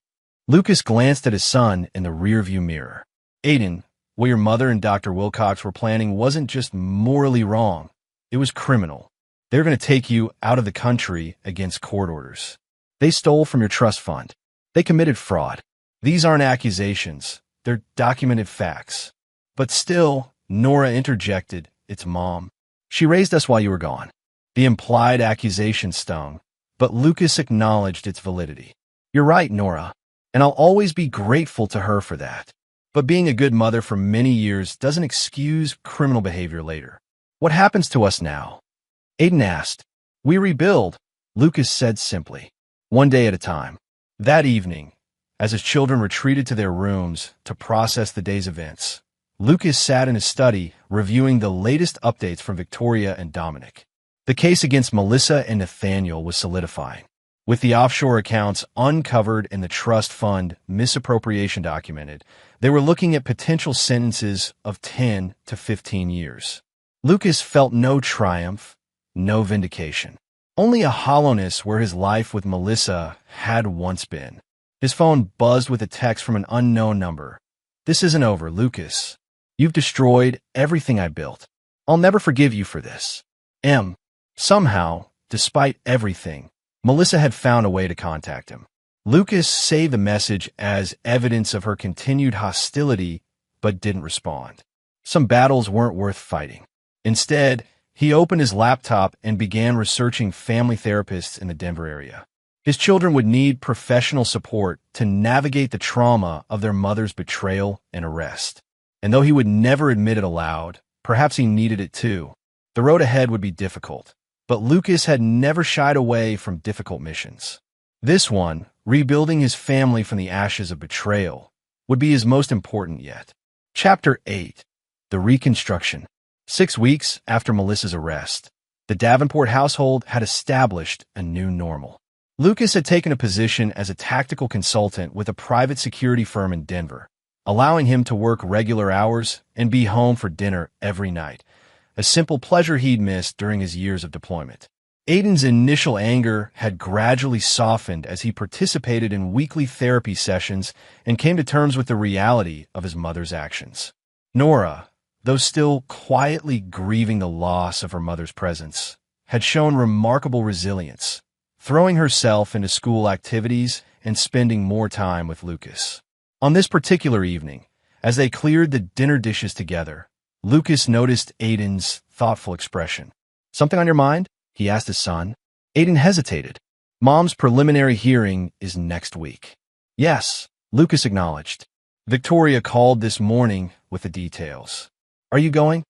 Lucas glanced at his son in the rearview mirror. "Aiden, what your mother and Dr. Wilcox were planning wasn't just morally wrong. It was criminal. They're going to take you out of the country against court orders. They stole from your trust fund. They committed fraud. These aren't accusations. They're documented facts." "But still," Nora interjected, "it's Mom. She raised us while you were gone." The implied accusation stung, but Lucas acknowledged its validity. "You're right, Nora, and I'll always be grateful to her for that. But being a good mother for many years doesn't excuse criminal behavior later." "What happens to us now?" Aiden asked. "We rebuild," Lucas said simply, "one day at a time." That evening, as his children retreated to their rooms to process the day's events, Lucas sat in his study reviewing the latest updates from Victoria and Dominic. The case against Melissa and Nathaniel was solidifying. With the offshore accounts uncovered and the trust fund misappropriation documented, they were looking at potential sentences of 10 to 15 years. Lucas felt no triumph, no vindication, only a hollowness where his life with Melissa had once been. His phone buzzed with a text from an unknown number. "This isn't over, Lucas. You've destroyed everything I built. I'll never forgive you for this. M." Somehow, despite everything, Melissa had found a way to contact him. Lucas saved the message as evidence of her continued hostility, but didn't respond. Some battles weren't worth fighting. Instead, he opened his laptop and began researching family therapists in the Denver area. His children would need professional support to navigate the trauma of their mother's betrayal and arrest. And though he would never admit it aloud, perhaps he needed it too. The road ahead would be difficult, but Lucas had never shied away from difficult missions. This one, rebuilding his family from the ashes of betrayal, would be his most important yet. Chapter 8. The Reconstruction. 6 weeks after Melissa's arrest, the Davenport household had established a new normal. Lucas had taken a position as a tactical consultant with a private security firm in Denver, allowing him to work regular hours and be home for dinner every night, a simple pleasure he'd missed during his years of deployment. Aiden's initial anger had gradually softened as he participated in weekly therapy sessions and came to terms with the reality of his mother's actions. Nora, though still quietly grieving the loss of her mother's presence, had shown remarkable resilience, throwing herself into school activities and spending more time with Lucas. On this particular evening, as they cleared the dinner dishes together, Lucas noticed Aiden's thoughtful expression. "Something on your mind?" he asked his son. Aiden hesitated. "Mom's preliminary hearing is next week." "Yes," Lucas acknowledged. "Victoria called this morning with the details." "Are you going?"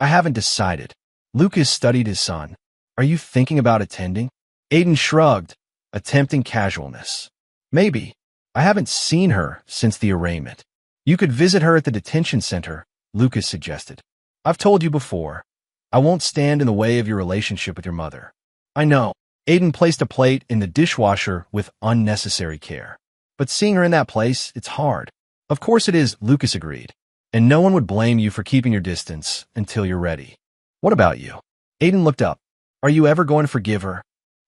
"I haven't decided." Lucas studied his son. "Are you thinking about attending?" Aiden shrugged, attempting casualness. "Maybe. I haven't seen her since the arraignment." "You could visit her at the detention center," Lucas suggested. "I've told you before. I won't stand in the way of your relationship with your mother." "I know." Aiden placed a plate in the dishwasher with unnecessary care. "But seeing her in that place, it's hard." "Of course it is," Lucas agreed. "And no one would blame you for keeping your distance until you're ready." "What about you?" Aiden looked up. "Are you ever going to forgive her?"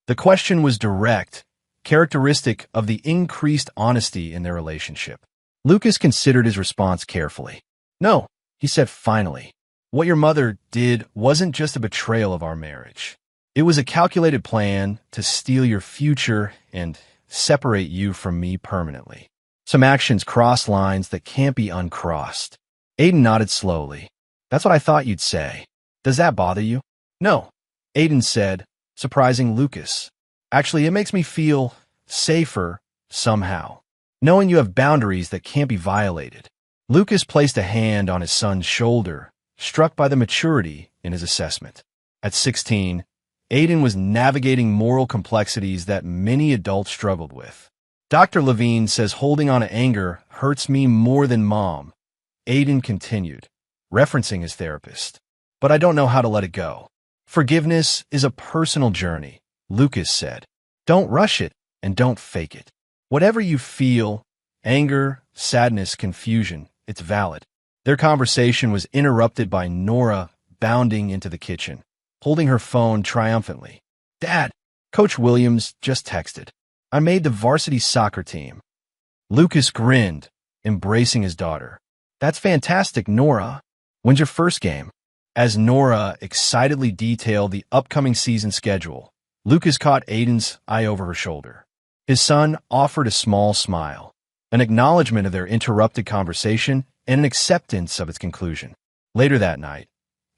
The question was direct, characteristic of the increased honesty in their relationship. Lucas considered his response carefully. "No," he said finally. "What your mother did wasn't just a betrayal of our marriage. It was a calculated plan to steal your future and separate you from me permanently. Some actions cross lines that can't be uncrossed. Aiden nodded slowly. That's what I thought you'd say. Does that bother you? No, Aiden said, surprising Lucas. Actually, it makes me feel safer somehow, knowing you have boundaries that can't be violated. Lucas placed a hand on his son's shoulder, struck by the maturity in his assessment. At 16, Aiden was navigating moral complexities that many adults struggled with. Dr. Levine says holding on to anger hurts me more than mom, Aiden continued, referencing his therapist. But I don't know how to let it go. Forgiveness is a personal journey, Lucas said. Don't rush it and don't fake it. Whatever you feel, anger, sadness, confusion, it's valid. Their conversation was interrupted by Nora bounding into the kitchen, holding her phone triumphantly. Dad, Coach Williams just texted. I made the varsity soccer team. Lucas grinned, embracing his daughter. That's fantastic, Nora. When's your first game? As Nora excitedly detailed the upcoming season schedule, Lucas caught Aiden's eye over her shoulder. His son offered a small smile, an acknowledgement of their interrupted conversation and an acceptance of its conclusion. Later that night,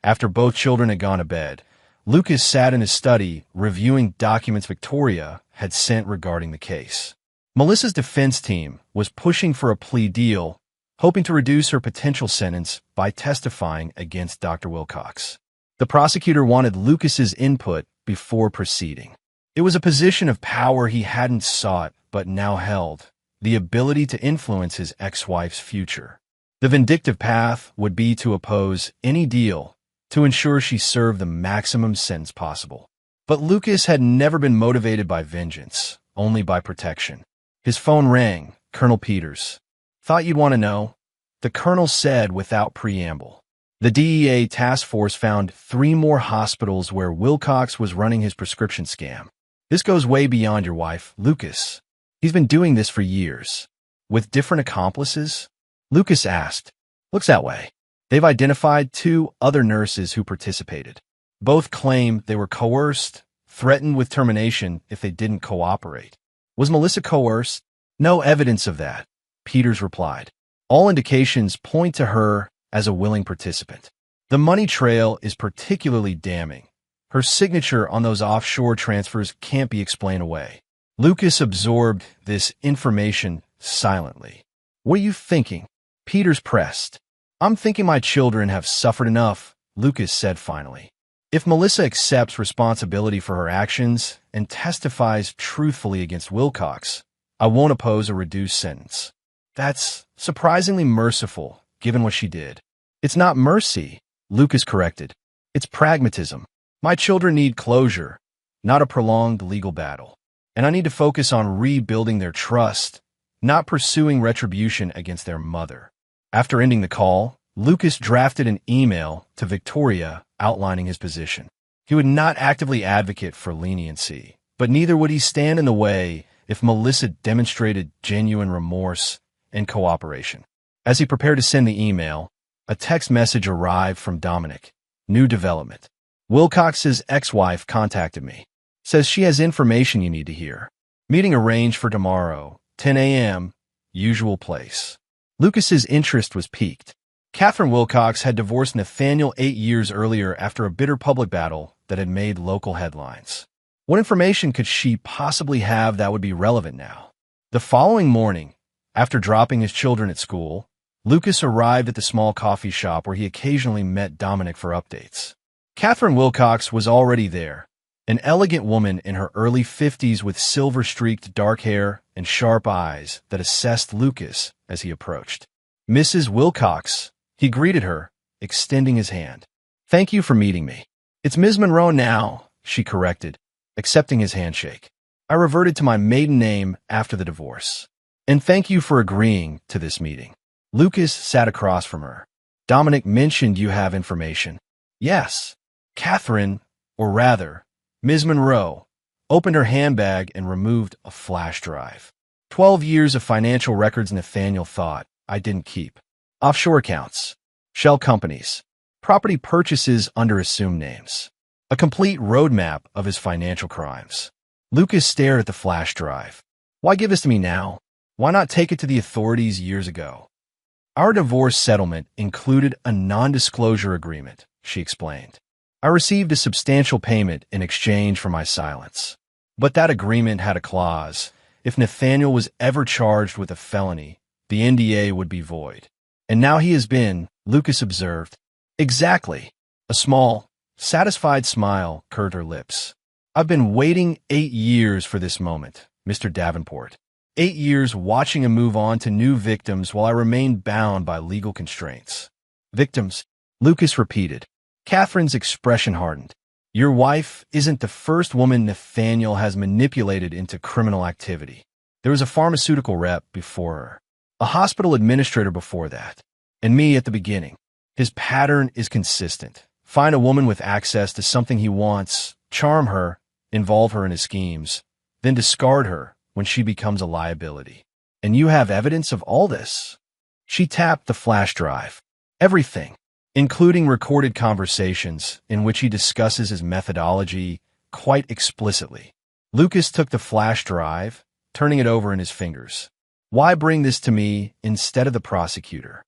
after both children had gone to bed, Lucas sat in his study reviewing documents Victoria had sent regarding the case. Melissa's defense team was pushing for a plea deal, hoping to reduce her potential sentence by testifying against Dr. Wilcox. The prosecutor wanted Lucas's input before proceeding. It was a position of power he hadn't sought but now held, the ability to influence his ex-wife's future. The vindictive path would be to oppose any deal to ensure she served the maximum sentence possible. But Lucas had never been motivated by vengeance, only by protection. His phone rang. Colonel Peters. Thought you'd want to know. The colonel said without preamble. The DEA task force found 3 more hospitals where Wilcox was running his prescription scam. This goes way beyond your wife, Lucas. He's been doing this for years. With different accomplices? Lucas asked. Looks that way. They've identified 2 other nurses who participated. Both claim they were coerced, threatened with termination if they didn't cooperate. Was Melissa coerced? No evidence of that, Peters replied. All indications point to her as a willing participant. The money trail is particularly damning. Her signature on those offshore transfers can't be explained away. Lucas absorbed this information silently. What are you thinking? Peters pressed. I'm thinking my children have suffered enough, Lucas said finally. If Melissa accepts responsibility for her actions and testifies truthfully against Wilcox, I won't oppose a reduced sentence. That's surprisingly merciful, given what she did. It's not mercy, Lucas corrected. It's pragmatism. My children need closure, not a prolonged legal battle. And I need to focus on rebuilding their trust, not pursuing retribution against their mother. After ending the call, Lucas drafted an email to Victoria outlining his position. He would not actively advocate for leniency, but neither would he stand in the way if Melissa demonstrated genuine remorse and cooperation. As he prepared to send the email, a text message arrived from Dominic. New development. Wilcox's ex-wife contacted me. Says she has information you need to hear. Meeting arranged for tomorrow, 10 a.m., usual place. Lucas's interest was piqued. Catherine Wilcox had divorced Nathaniel 8 years earlier after a bitter public battle that had made local headlines. What information could she possibly have that would be relevant now? The following morning, after dropping his children at school, Lucas arrived at the small coffee shop where he occasionally met Dominic for updates. Catherine Wilcox was already there, an elegant woman in her early 50s with silver-streaked dark hair and sharp eyes that assessed Lucas as he approached. Mrs. Wilcox, he greeted her, extending his hand. Thank you for meeting me. It's Ms. Monroe now, she corrected, accepting his handshake. I reverted to my maiden name after the divorce. And thank you for agreeing to this meeting. Lucas sat across from her. Dominic mentioned you have information. Yes. Catherine, or rather, Ms. Monroe, opened her handbag and removed a flash drive. 12 years of financial records Nathaniel thought I didn't keep. Offshore accounts, shell companies, property purchases under assumed names. A complete roadmap of his financial crimes. Lucas stared at the flash drive. Why give this to me now? Why not take it to the authorities years ago? Our divorce settlement included a non-disclosure agreement, she explained. I received a substantial payment in exchange for my silence. But that agreement had a clause. If Nathaniel was ever charged with a felony, the NDA would be void. And now he has been, Lucas observed. Exactly. A small, satisfied smile curved her lips. I've been waiting 8 years for this moment, Mr. Davenport. 8 years watching him move on to new victims while I remain bound by legal constraints. Victims, Lucas repeated. Catherine's expression hardened. Your wife isn't the first woman Nathaniel has manipulated into criminal activity. There was a pharmaceutical rep before her, a hospital administrator before that, and me at the beginning. His pattern is consistent. Find a woman with access to something he wants, charm her, involve her in his schemes, then discard her when she becomes a liability. And you have evidence of all this? She tapped the flash drive. Everything, including recorded conversations in which he discusses his methodology quite explicitly. Lucas took the flash drive, turning it over in his fingers. Why bring this to me instead of the prosecutor?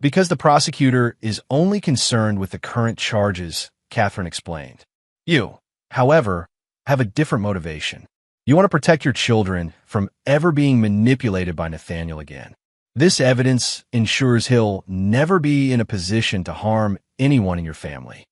Because the prosecutor is only concerned with the current charges, Catherine explained. You, however, have a different motivation. You want to protect your children from ever being manipulated by Nathaniel again. This evidence ensures he'll never be in a position to harm anyone in your family.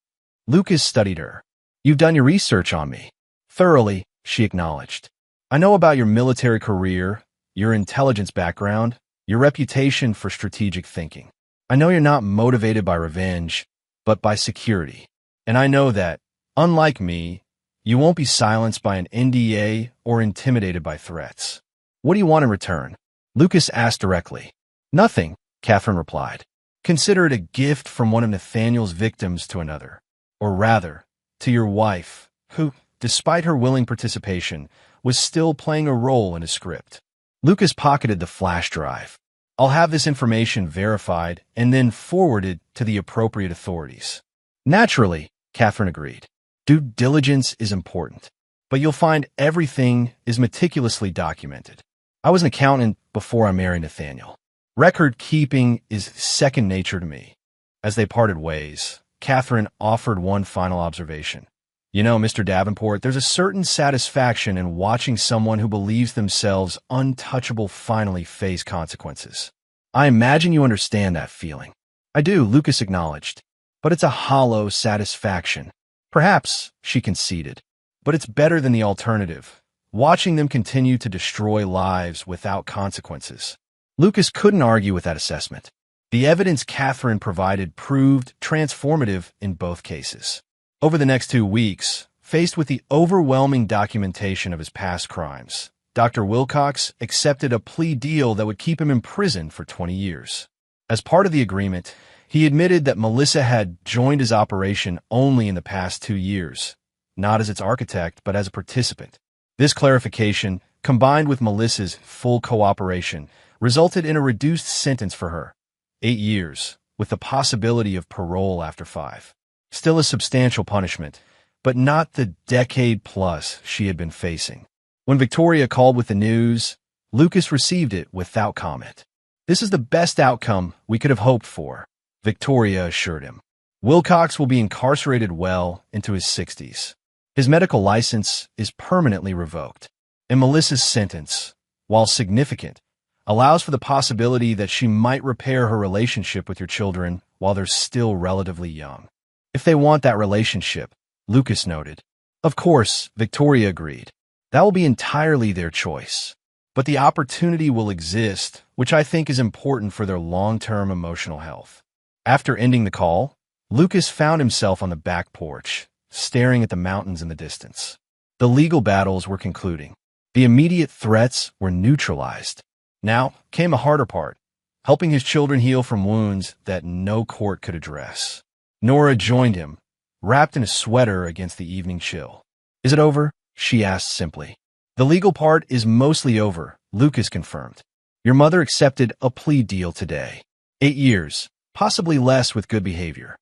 Lucas studied her. You've done your research on me. Thoroughly, she acknowledged. I know about your military career, your intelligence background, your reputation for strategic thinking. I know you're not motivated by revenge, but by security. And I know that, unlike me, you won't be silenced by an NDA or intimidated by threats. What do you want in return? Lucas asked directly. Nothing, Catherine replied. Consider it a gift from one of Nathaniel's victims to another. Or rather, to your wife, who, despite her willing participation, was still playing a role in his script. Lucas pocketed the flash drive. I'll have this information verified and then forwarded to the appropriate authorities. Naturally, Catherine agreed. Due diligence is important, but you'll find everything is meticulously documented. I was an accountant before I married Nathaniel. Record keeping is second nature to me. As they parted ways, Catherine offered one final observation. You know, Mr. Davenport, there's a certain satisfaction in watching someone who believes themselves untouchable finally face consequences. I imagine you understand that feeling. I do, Lucas acknowledged. But it's a hollow satisfaction. Perhaps, she conceded. But it's better than the alternative, watching them continue to destroy lives without consequences. Lucas couldn't argue with that assessment. The evidence Catherine provided proved transformative in both cases. Over the next 2 weeks, faced with the overwhelming documentation of his past crimes, Dr. Wilcox accepted a plea deal that would keep him in prison for 20 years. As part of the agreement, he admitted that Melissa had joined his operation only in the past 2 years, not as its architect, but as a participant. This clarification, combined with Melissa's full cooperation, resulted in a reduced sentence for her, 8 years, with the possibility of parole after 5. Still a substantial punishment, but not the decade-plus she had been facing. When Victoria called with the news, Lucas received it without comment. This is the best outcome we could have hoped for, Victoria assured him. Wilcox will be incarcerated well into his 60s. His medical license is permanently revoked, and Melissa's sentence, while significant, allows for the possibility that she might repair her relationship with your children while they're still relatively young. If they want that relationship, Lucas noted. Of course, Victoria agreed. That will be entirely their choice. But the opportunity will exist, which I think is important for their long-term emotional health. After ending the call, Lucas found himself on the back porch, staring at the mountains in the distance. The legal battles were concluding. The immediate threats were neutralized. Now came a harder part, helping his children heal from wounds that no court could address. Nora joined him, wrapped in a sweater against the evening chill. Is it over? She asked simply. The legal part is mostly over, Lucas confirmed. Your mother accepted a plea deal today. 8 years, possibly less with good behavior.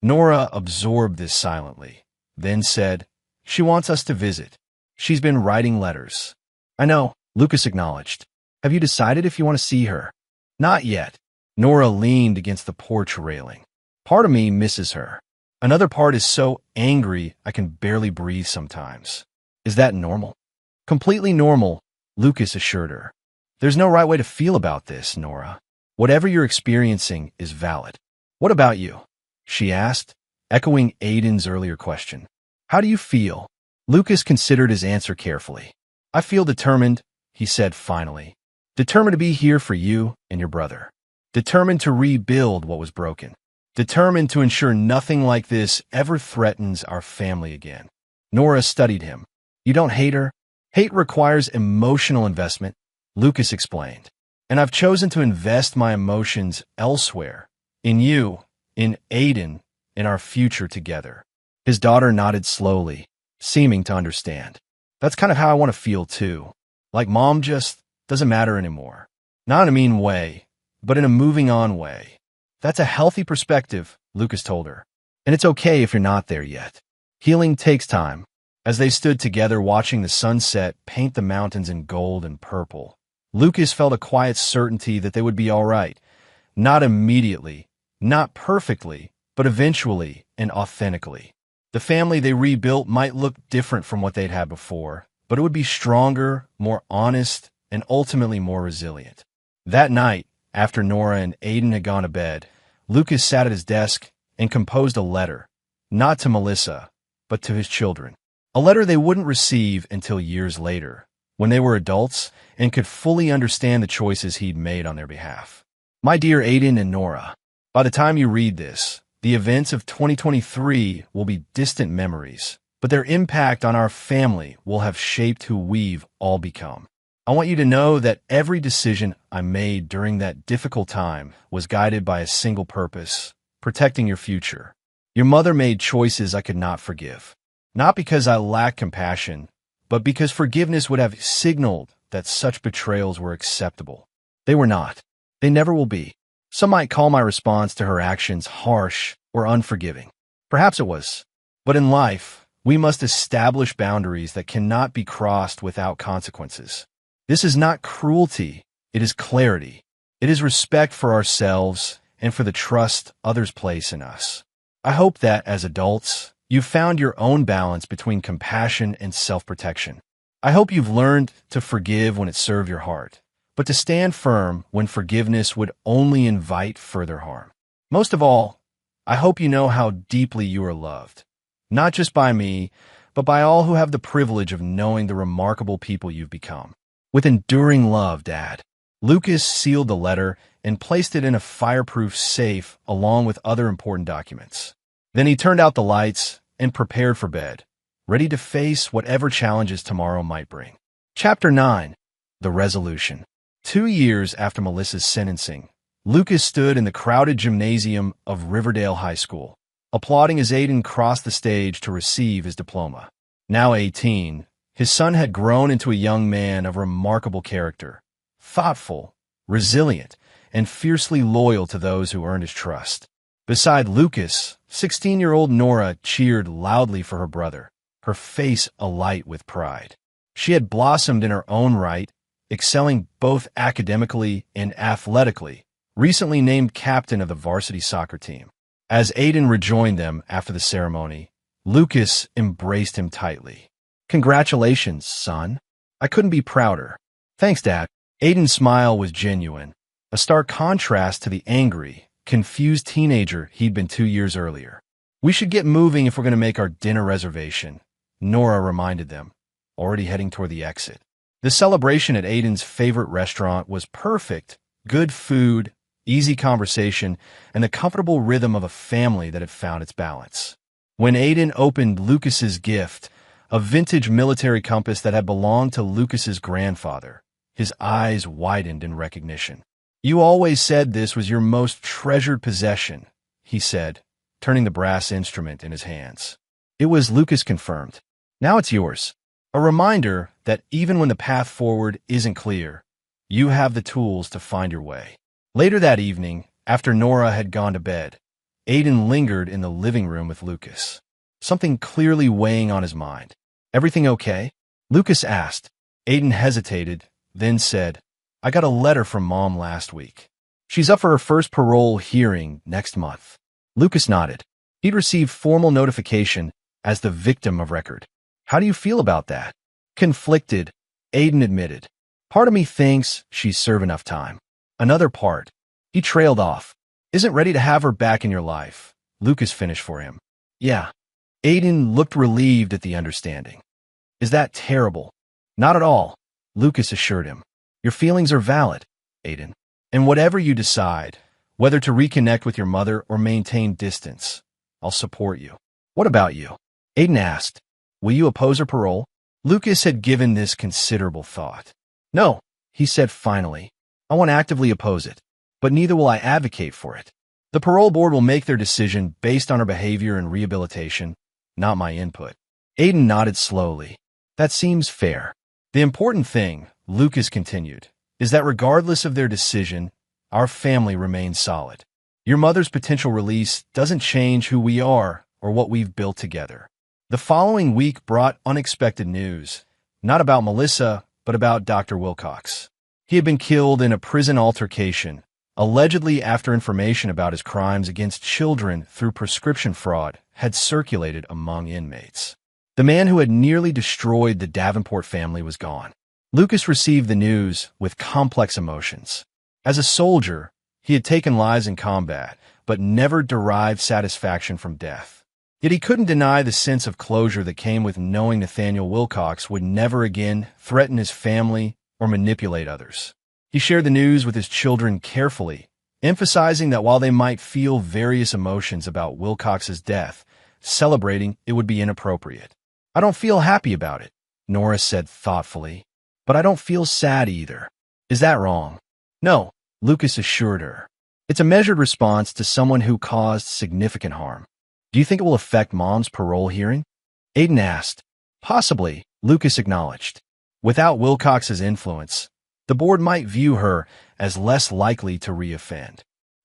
Nora absorbed this silently, then said, she wants us to visit. She's been writing letters. I know, Lucas acknowledged. Have you decided if you want to see her? Not yet. Nora leaned against the porch railing. Part of me misses her. Another part is so angry I can barely breathe sometimes. Is that normal? Completely normal, Lucas assured her. There's no right way to feel about this, Nora. Whatever you're experiencing is valid. What about you? She asked, echoing Aiden's earlier question. How do you feel? Lucas considered his answer carefully. I feel determined, he said finally. Determined to be here for you and your brother. Determined to rebuild what was broken. Determined to ensure nothing like this ever threatens our family again. Nora studied him. You don't hate her? Hate requires emotional investment, Lucas explained. And I've chosen to invest my emotions elsewhere. In you, in Aiden, in our future together. His daughter nodded slowly, seeming to understand. That's kind of how I want to feel too. Like mom just doesn't matter anymore. Not in a mean way, but in a moving on way. That's a healthy perspective, Lucas told her. And it's okay if you're not there yet. Healing takes time. As they stood together watching the sunset paint the mountains in gold and purple, Lucas felt a quiet certainty that they would be all right. Not immediately, not perfectly, but eventually and authentically. The family they rebuilt might look different from what they'd had before, but it would be stronger, more honest, and ultimately more resilient. That night, after Nora and Aiden had gone to bed, Lucas sat at his desk and composed a letter, not to Melissa, but to his children. A letter they wouldn't receive until years later, when they were adults and could fully understand the choices he'd made on their behalf. My dear Aiden and Nora, by the time you read this, the events of 2023 will be distant memories, but their impact on our family will have shaped who we've all become. I want you to know that every decision I made during that difficult time was guided by a single purpose, protecting your future. Your mother made choices I could not forgive. Not because I lack compassion, but because forgiveness would have signaled that such betrayals were acceptable. They were not. They never will be. Some might call my response to her actions harsh or unforgiving. Perhaps it was. But in life, we must establish boundaries that cannot be crossed without consequences. This is not cruelty. It is clarity. It is respect for ourselves and for the trust others place in us. I hope that, as adults, you've found your own balance between compassion and self-protection. I hope you've learned to forgive when it served your heart, but to stand firm when forgiveness would only invite further harm. Most of all, I hope you know how deeply you are loved, not just by me, but by all who have the privilege of knowing the remarkable people you've become. With enduring love, Dad. Lucas sealed the letter and placed it in a fireproof safe along with other important documents. Then he turned out the lights and prepared for bed, ready to face whatever challenges tomorrow might bring. Chapter 9. The Resolution. 2 years after Melissa's sentencing, Lucas stood in the crowded gymnasium of Riverdale High School, applauding as Aiden crossed the stage to receive his diploma. Now 18, his son had grown into a young man of remarkable character, thoughtful, resilient, and fiercely loyal to those who earned his trust. Beside Lucas, 16-year-old Nora cheered loudly for her brother, her face alight with pride. She had blossomed in her own right, excelling both academically and athletically, recently named captain of the varsity soccer team. As Aiden rejoined them after the ceremony, Lucas embraced him tightly. Congratulations, son. I couldn't be prouder. Thanks, Dad. Aiden's smile was genuine, a stark contrast to the angry, confused teenager he'd been 2 years earlier. We should get moving if we're going to make our dinner reservation, Nora reminded them, already heading toward the exit. The celebration at Aiden's favorite restaurant was perfect. Good food, easy conversation, and the comfortable rhythm of a family that had found its balance. When Aiden opened Lucas's gift, a vintage military compass that had belonged to Lucas's grandfather, his eyes widened in recognition. You always said this was your most treasured possession, he said, turning the brass instrument in his hands. It was, Lucas confirmed. Now it's yours. A reminder that even when the path forward isn't clear, you have the tools to find your way. Later that evening, after Nora had gone to bed, Aiden lingered in the living room with Lucas, something clearly weighing on his mind. Everything okay? Lucas asked. Aiden hesitated, then said, I got a letter from Mom last week. She's up for her first parole hearing next month. Lucas nodded. He'd received formal notification as the victim of record. How do you feel about that? Conflicted, Aiden admitted. Part of me thinks she's served enough time. Another part. He trailed off. Isn't ready to have her back in your life. Lucas finished for him. Yeah. Aiden looked relieved at the understanding. Is that terrible? Not at all, Lucas assured him. Your feelings are valid, Aiden. And whatever you decide, whether to reconnect with your mother or maintain distance, I'll support you. What about you? Aiden asked. Will you oppose her parole? Lucas had given this considerable thought. No, he said finally. I won't actively oppose it, but neither will I advocate for it. The parole board will make their decision based on her behavior and rehabilitation, not my input. Aiden nodded slowly. That seems fair. The important thing, Lucas continued, is that regardless of their decision, our family remains solid. Your mother's potential release doesn't change who we are or what we've built together. The following week brought unexpected news, not about Melissa, but about Dr. Wilcox. He had been killed in a prison altercation, allegedly after information about his crimes against children through prescription fraud had circulated among inmates. The man who had nearly destroyed the Davenport family was gone. Lucas received the news with complex emotions. As a soldier, he had taken lives in combat, but never derived satisfaction from death. Yet he couldn't deny the sense of closure that came with knowing Nathaniel Wilcox would never again threaten his family or manipulate others. He shared the news with his children carefully, emphasizing that while they might feel various emotions about Wilcox's death, celebrating it would be inappropriate. I don't feel happy about it, Nora said thoughtfully, but I don't feel sad either. Is that wrong? No, Lucas assured her. It's a measured response to someone who caused significant harm. Do you think it will affect Mom's parole hearing? Aiden asked. Possibly, Lucas acknowledged. Without Wilcox's influence, the board might view her as less likely to reoffend.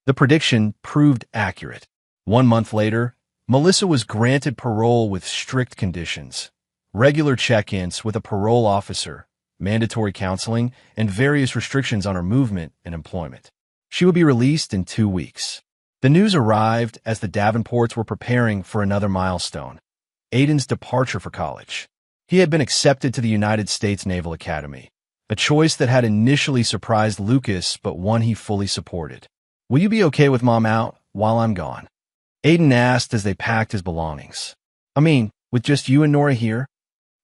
The prediction proved accurate. 1 month later, Melissa was granted parole with strict conditions, regular check-ins with a parole officer, mandatory counseling, and various restrictions on her movement and employment. She would be released in 2 weeks. The news arrived as the Davenports were preparing for another milestone, Aiden's departure for college. He had been accepted to the United States Naval Academy, a choice that had initially surprised Lucas, but one he fully supported. Will you be okay with Mom out while I'm gone? Aiden asked as they packed his belongings. I mean, with just you and Nora here?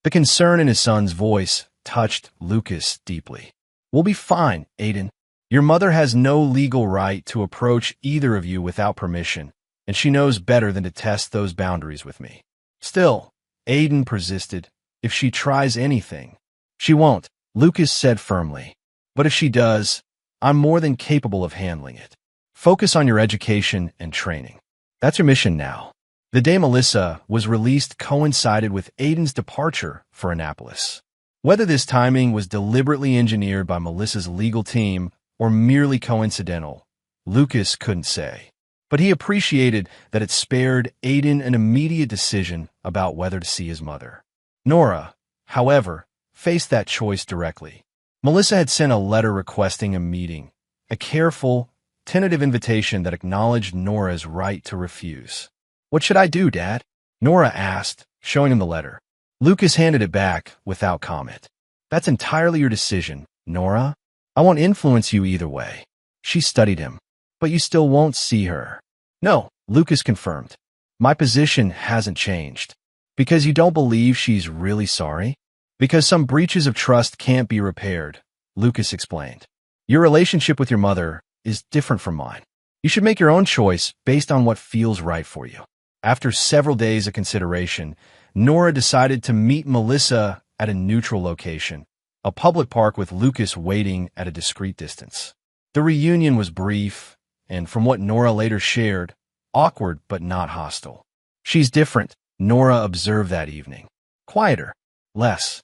The concern in his son's voice touched Lucas deeply. We'll be fine, Aiden. Your mother has no legal right to approach either of you without permission, and she knows better than to test those boundaries with me. Still, Aiden persisted, if she tries anything, she won't, Lucas said firmly. But if she does, I'm more than capable of handling it. Focus on your education and training. That's your mission now. The day Melissa was released coincided with Aiden's departure for Annapolis. Whether this timing was deliberately engineered by Melissa's legal team or merely coincidental, Lucas couldn't say. But he appreciated that it spared Aiden an immediate decision about whether to see his mother. Nora, however, faced that choice directly. Melissa had sent a letter requesting a meeting, a careful, tentative invitation that acknowledged Nora's right to refuse. What should I do, Dad? Nora asked, showing him the letter. Lucas handed it back without comment. That's entirely your decision, Nora. I won't influence you either way. She studied him. But you still won't see her. No, Lucas confirmed. My position hasn't changed. Because you don't believe she's really sorry? Because some breaches of trust can't be repaired, Lucas explained. Your relationship with your mother is different from mine. You should make your own choice based on what feels right for you. After several days of consideration, Nora decided to meet Melissa at a neutral location, a public park with Lucas waiting at a discreet distance. The reunion was brief, and from what Nora later shared, awkward but not hostile. She's different, Nora observed that evening. Quieter. Less.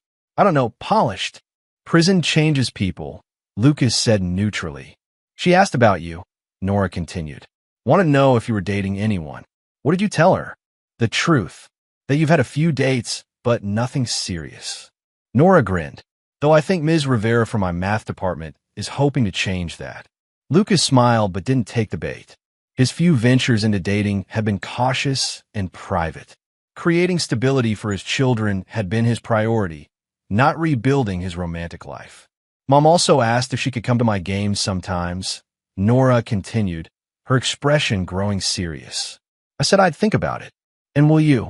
Polished. Prison changes people, Lucas said neutrally. She asked about you, Nora continued. Want to know if you were dating anyone. What did you tell her? The truth. That you've had a few dates, but nothing serious. Nora grinned. Though I think Ms. Rivera from my math department is hoping to change that. Lucas smiled but didn't take the bait. His few ventures into dating had been cautious and private. Creating stability for his children had been his priority, not rebuilding his romantic life. Mom also asked if she could come to my games sometimes. Nora continued, her expression growing serious. I said I'd think about it. And will you?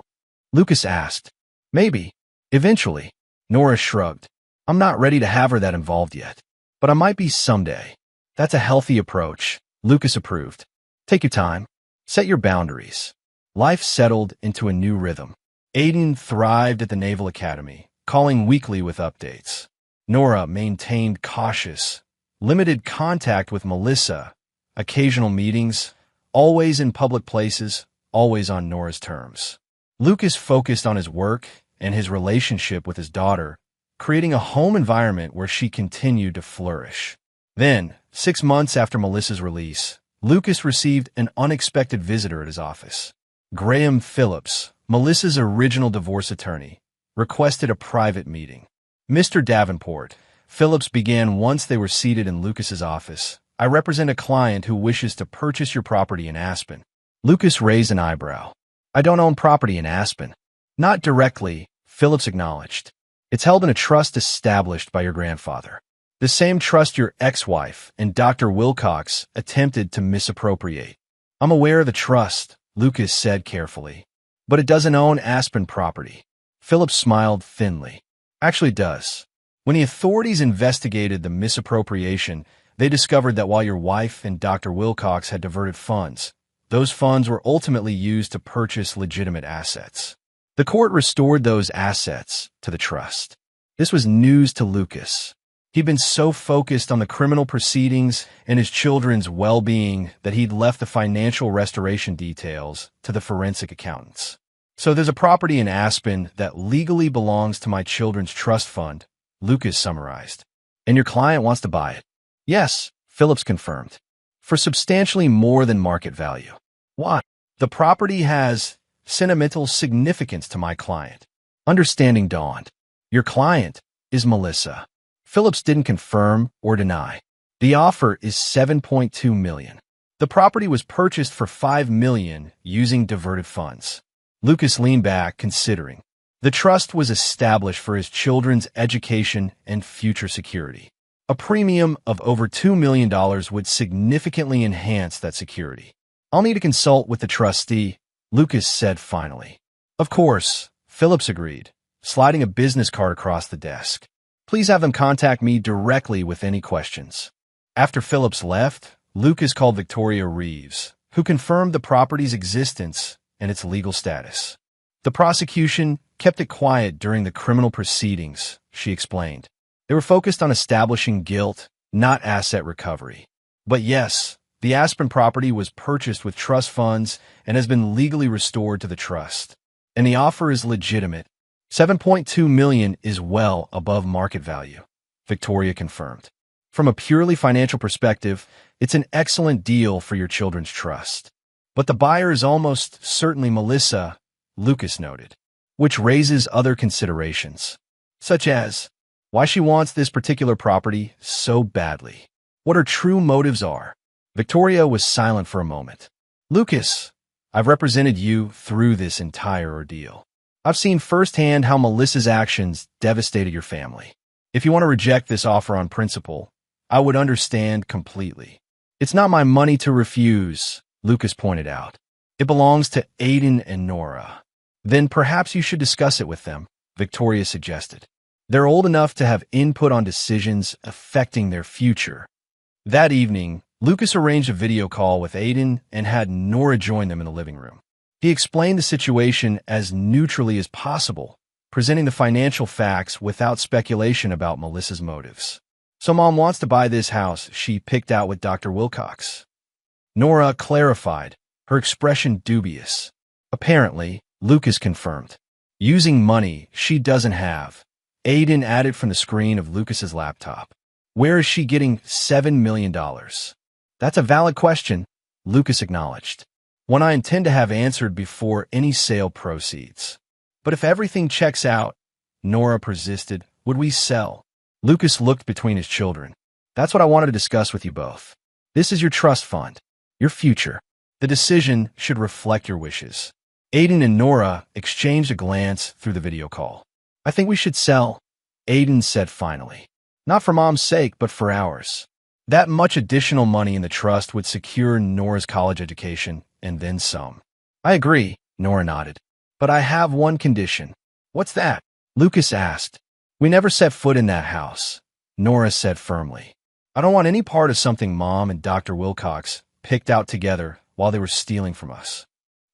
Lucas asked. Maybe. Eventually. Nora shrugged. I'm not ready to have her that involved yet. But I might be someday. That's a healthy approach. Lucas approved. Take your time. Set your boundaries. Life settled into a new rhythm. Aiden thrived at the Naval Academy, calling weekly with updates. Nora maintained cautious, limited contact with Melissa, occasional meetings, always in public places, always on Nora's terms. Lucas focused on his work and his relationship with his daughter, creating a home environment where she continued to flourish. Then, 6 months after Melissa's release, Lucas received an unexpected visitor at his office. Graham Phillips, Melissa's original divorce attorney, requested a private meeting. Mr. Davenport, Phillips began once they were seated in Lucas's office. I represent a client who wishes to purchase your property in Aspen. Lucas raised an eyebrow. I don't own property in Aspen. Not directly, Phillips acknowledged. It's held in a trust established by your grandfather. The same trust your ex-wife and Dr. Wilcox attempted to misappropriate. I'm aware of the trust, Lucas said carefully. But it doesn't own Aspen property. Phillips smiled thinly. Actually it does. When the authorities investigated the misappropriation, they discovered that while your wife and Dr. Wilcox had diverted funds, those funds were ultimately used to purchase legitimate assets. The court restored those assets to the trust. This was news to Lucas. He'd been so focused on the criminal proceedings and his children's well-being that he'd left the financial restoration details to the forensic accountants. So there's a property in Aspen that legally belongs to my children's trust fund, Lucas summarized. And your client wants to buy it. Yes, Phillips confirmed. For substantially more than market value. Why? The property has sentimental significance to my client. Understanding dawned. Your client is Melissa. Phillips didn't confirm or deny. The offer is $7.2 million. The property was purchased for $5 million using diverted funds. Lucas leaned back, considering. The trust was established for his children's education and future security. A premium of over $2 million would significantly enhance that security. I'll need to consult with the trustee, Lucas said finally. Of course, Phillips agreed, sliding a business card across the desk. Please have them contact me directly with any questions. After Phillips left, Lucas called Victoria Reeves, who confirmed the property's existence and its legal status. The prosecution kept it quiet during the criminal proceedings, she explained. They were focused on establishing guilt, not asset recovery. But yes, the Aspen property was purchased with trust funds and has been legally restored to the trust. And the offer is legitimate. $7.2 million is well above market value, Victoria confirmed. From a purely financial perspective, it's an excellent deal for your children's trust. But the buyer is almost certainly Melissa, Lucas noted, which raises other considerations, such as why she wants this particular property so badly, what her true motives are. Victoria was silent for a moment. Lucas, I've represented you through this entire ordeal. I've seen firsthand how Melissa's actions devastated your family. If you want to reject this offer on principle, I would understand completely. It's not my money to refuse, Lucas pointed out. It belongs to Aiden and Nora. Then perhaps you should discuss it with them, Victoria suggested. They're old enough to have input on decisions affecting their future. That evening, Lucas arranged a video call with Aiden and had Nora join them in the living room. He explained the situation as neutrally as possible, presenting the financial facts without speculation about Melissa's motives. So Mom wants to buy this house she picked out with Dr. Wilcox. Nora clarified, her expression dubious. Apparently, Lucas confirmed. Using money she doesn't have. Aiden added from the screen of Lucas's laptop. Where is she getting $7 million? That's a valid question, Lucas acknowledged. One I intend to have answered before any sale proceeds. But if everything checks out, Nora persisted, would we sell? Lucas looked between his children. That's what I wanted to discuss with you both. This is your trust fund, your future. The decision should reflect your wishes. Aiden and Nora exchanged a glance through the video call. I think we should sell, Aiden said finally. Not for Mom's sake, but for ours. That much additional money in the trust would secure Nora's college education, and then some. I agree, Nora nodded. But I have one condition. What's that? Lucas asked. We never set foot in that house, Nora said firmly. I don't want any part of something Mom and Dr. Wilcox picked out together while they were stealing from us.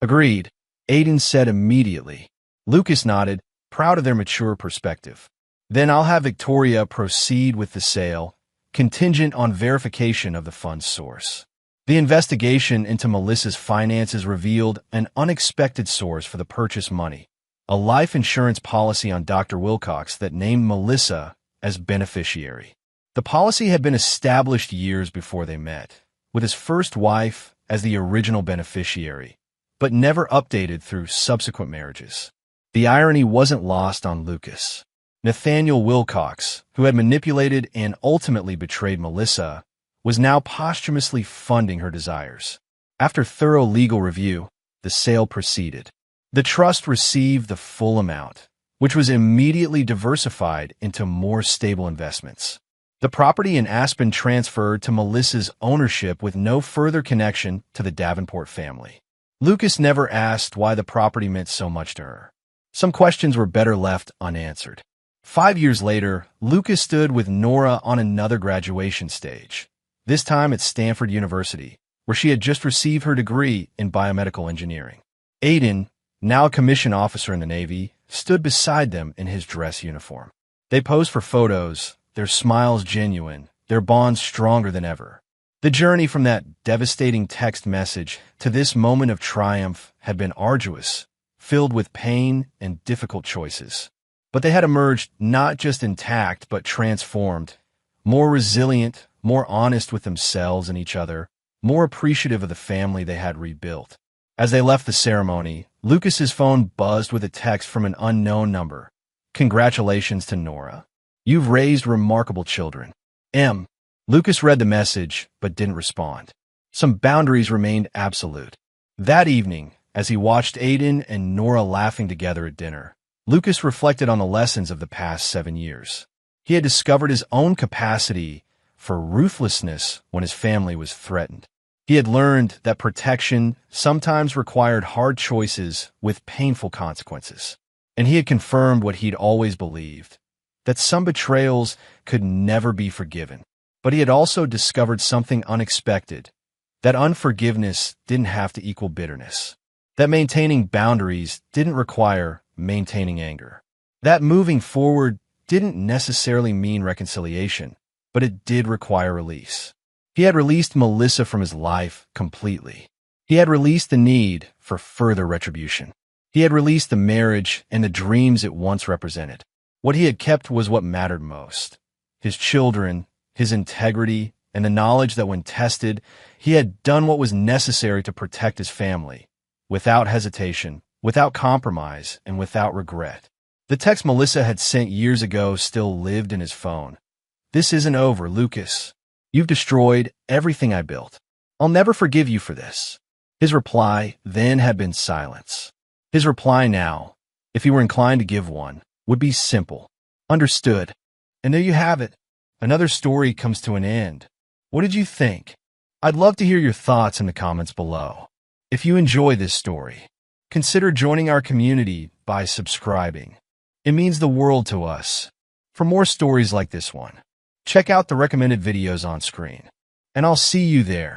Agreed, Aiden said immediately. Lucas nodded, proud of their mature perspective. Then I'll have Victoria proceed with the sale, contingent on verification of the fund's source. The investigation into Melissa's finances revealed an unexpected source for the purchase money, a life insurance policy on Dr. Wilcox that named Melissa as beneficiary. The policy had been established years before they met, with his first wife as the original beneficiary, but never updated through subsequent marriages. The irony wasn't lost on Lucas. Nathaniel Wilcox, who had manipulated and ultimately betrayed Melissa, was now posthumously funding her desires. After thorough legal review, the sale proceeded. The trust received the full amount, which was immediately diversified into more stable investments. The property in Aspen transferred to Melissa's ownership with no further connection to the Davenport family. Lucas never asked why the property meant so much to her. Some questions were better left unanswered. 5 years later, Lucas stood with Nora on another graduation stage, this time at Stanford University, where she had just received her degree in biomedical engineering. Aiden, now a commissioned officer in the Navy, stood beside them in his dress uniform. They posed for photos, their smiles genuine, their bonds stronger than ever. The journey from that devastating text message to this moment of triumph had been arduous, filled with pain and difficult choices. But they had emerged not just intact but transformed, more resilient, more honest with themselves and each other, more appreciative of the family they had rebuilt. As they left the ceremony, Lucas's phone buzzed with a text from an unknown number. Congratulations to Nora. You've raised remarkable children. M. Lucas read the message but didn't respond. Some boundaries remained absolute. That evening, as he watched Aiden and Nora laughing together at dinner, Lucas reflected on the lessons of the past 7 years. He had discovered his own capacity for ruthlessness when his family was threatened. He had learned that protection sometimes required hard choices with painful consequences. And he had confirmed what he'd always believed, that some betrayals could never be forgiven. But he had also discovered something unexpected, that unforgiveness didn't have to equal bitterness, that maintaining boundaries didn't require maintaining anger, that moving forward didn't necessarily mean reconciliation, but it did require release. He had released Melissa from his life completely. He had released the need for further retribution. He had released the marriage and the dreams it once represented. What he had kept was what mattered most: his children, his integrity, and the knowledge that when tested, he had done what was necessary to protect his family, without hesitation, without compromise, and without regret. The text Melissa had sent years ago still lived in his phone. This isn't over, Lucas. You've destroyed everything I built. I'll never forgive you for this. His reply then had been silence. His reply now, if he were inclined to give one, would be simple. Understood. And there you have it. Another story comes to an end. What did you think? I'd love to hear your thoughts in the comments below. If you enjoy this story, consider joining our community by subscribing. It means the world to us. For more stories like this one, check out the recommended videos on screen. And I'll see you there.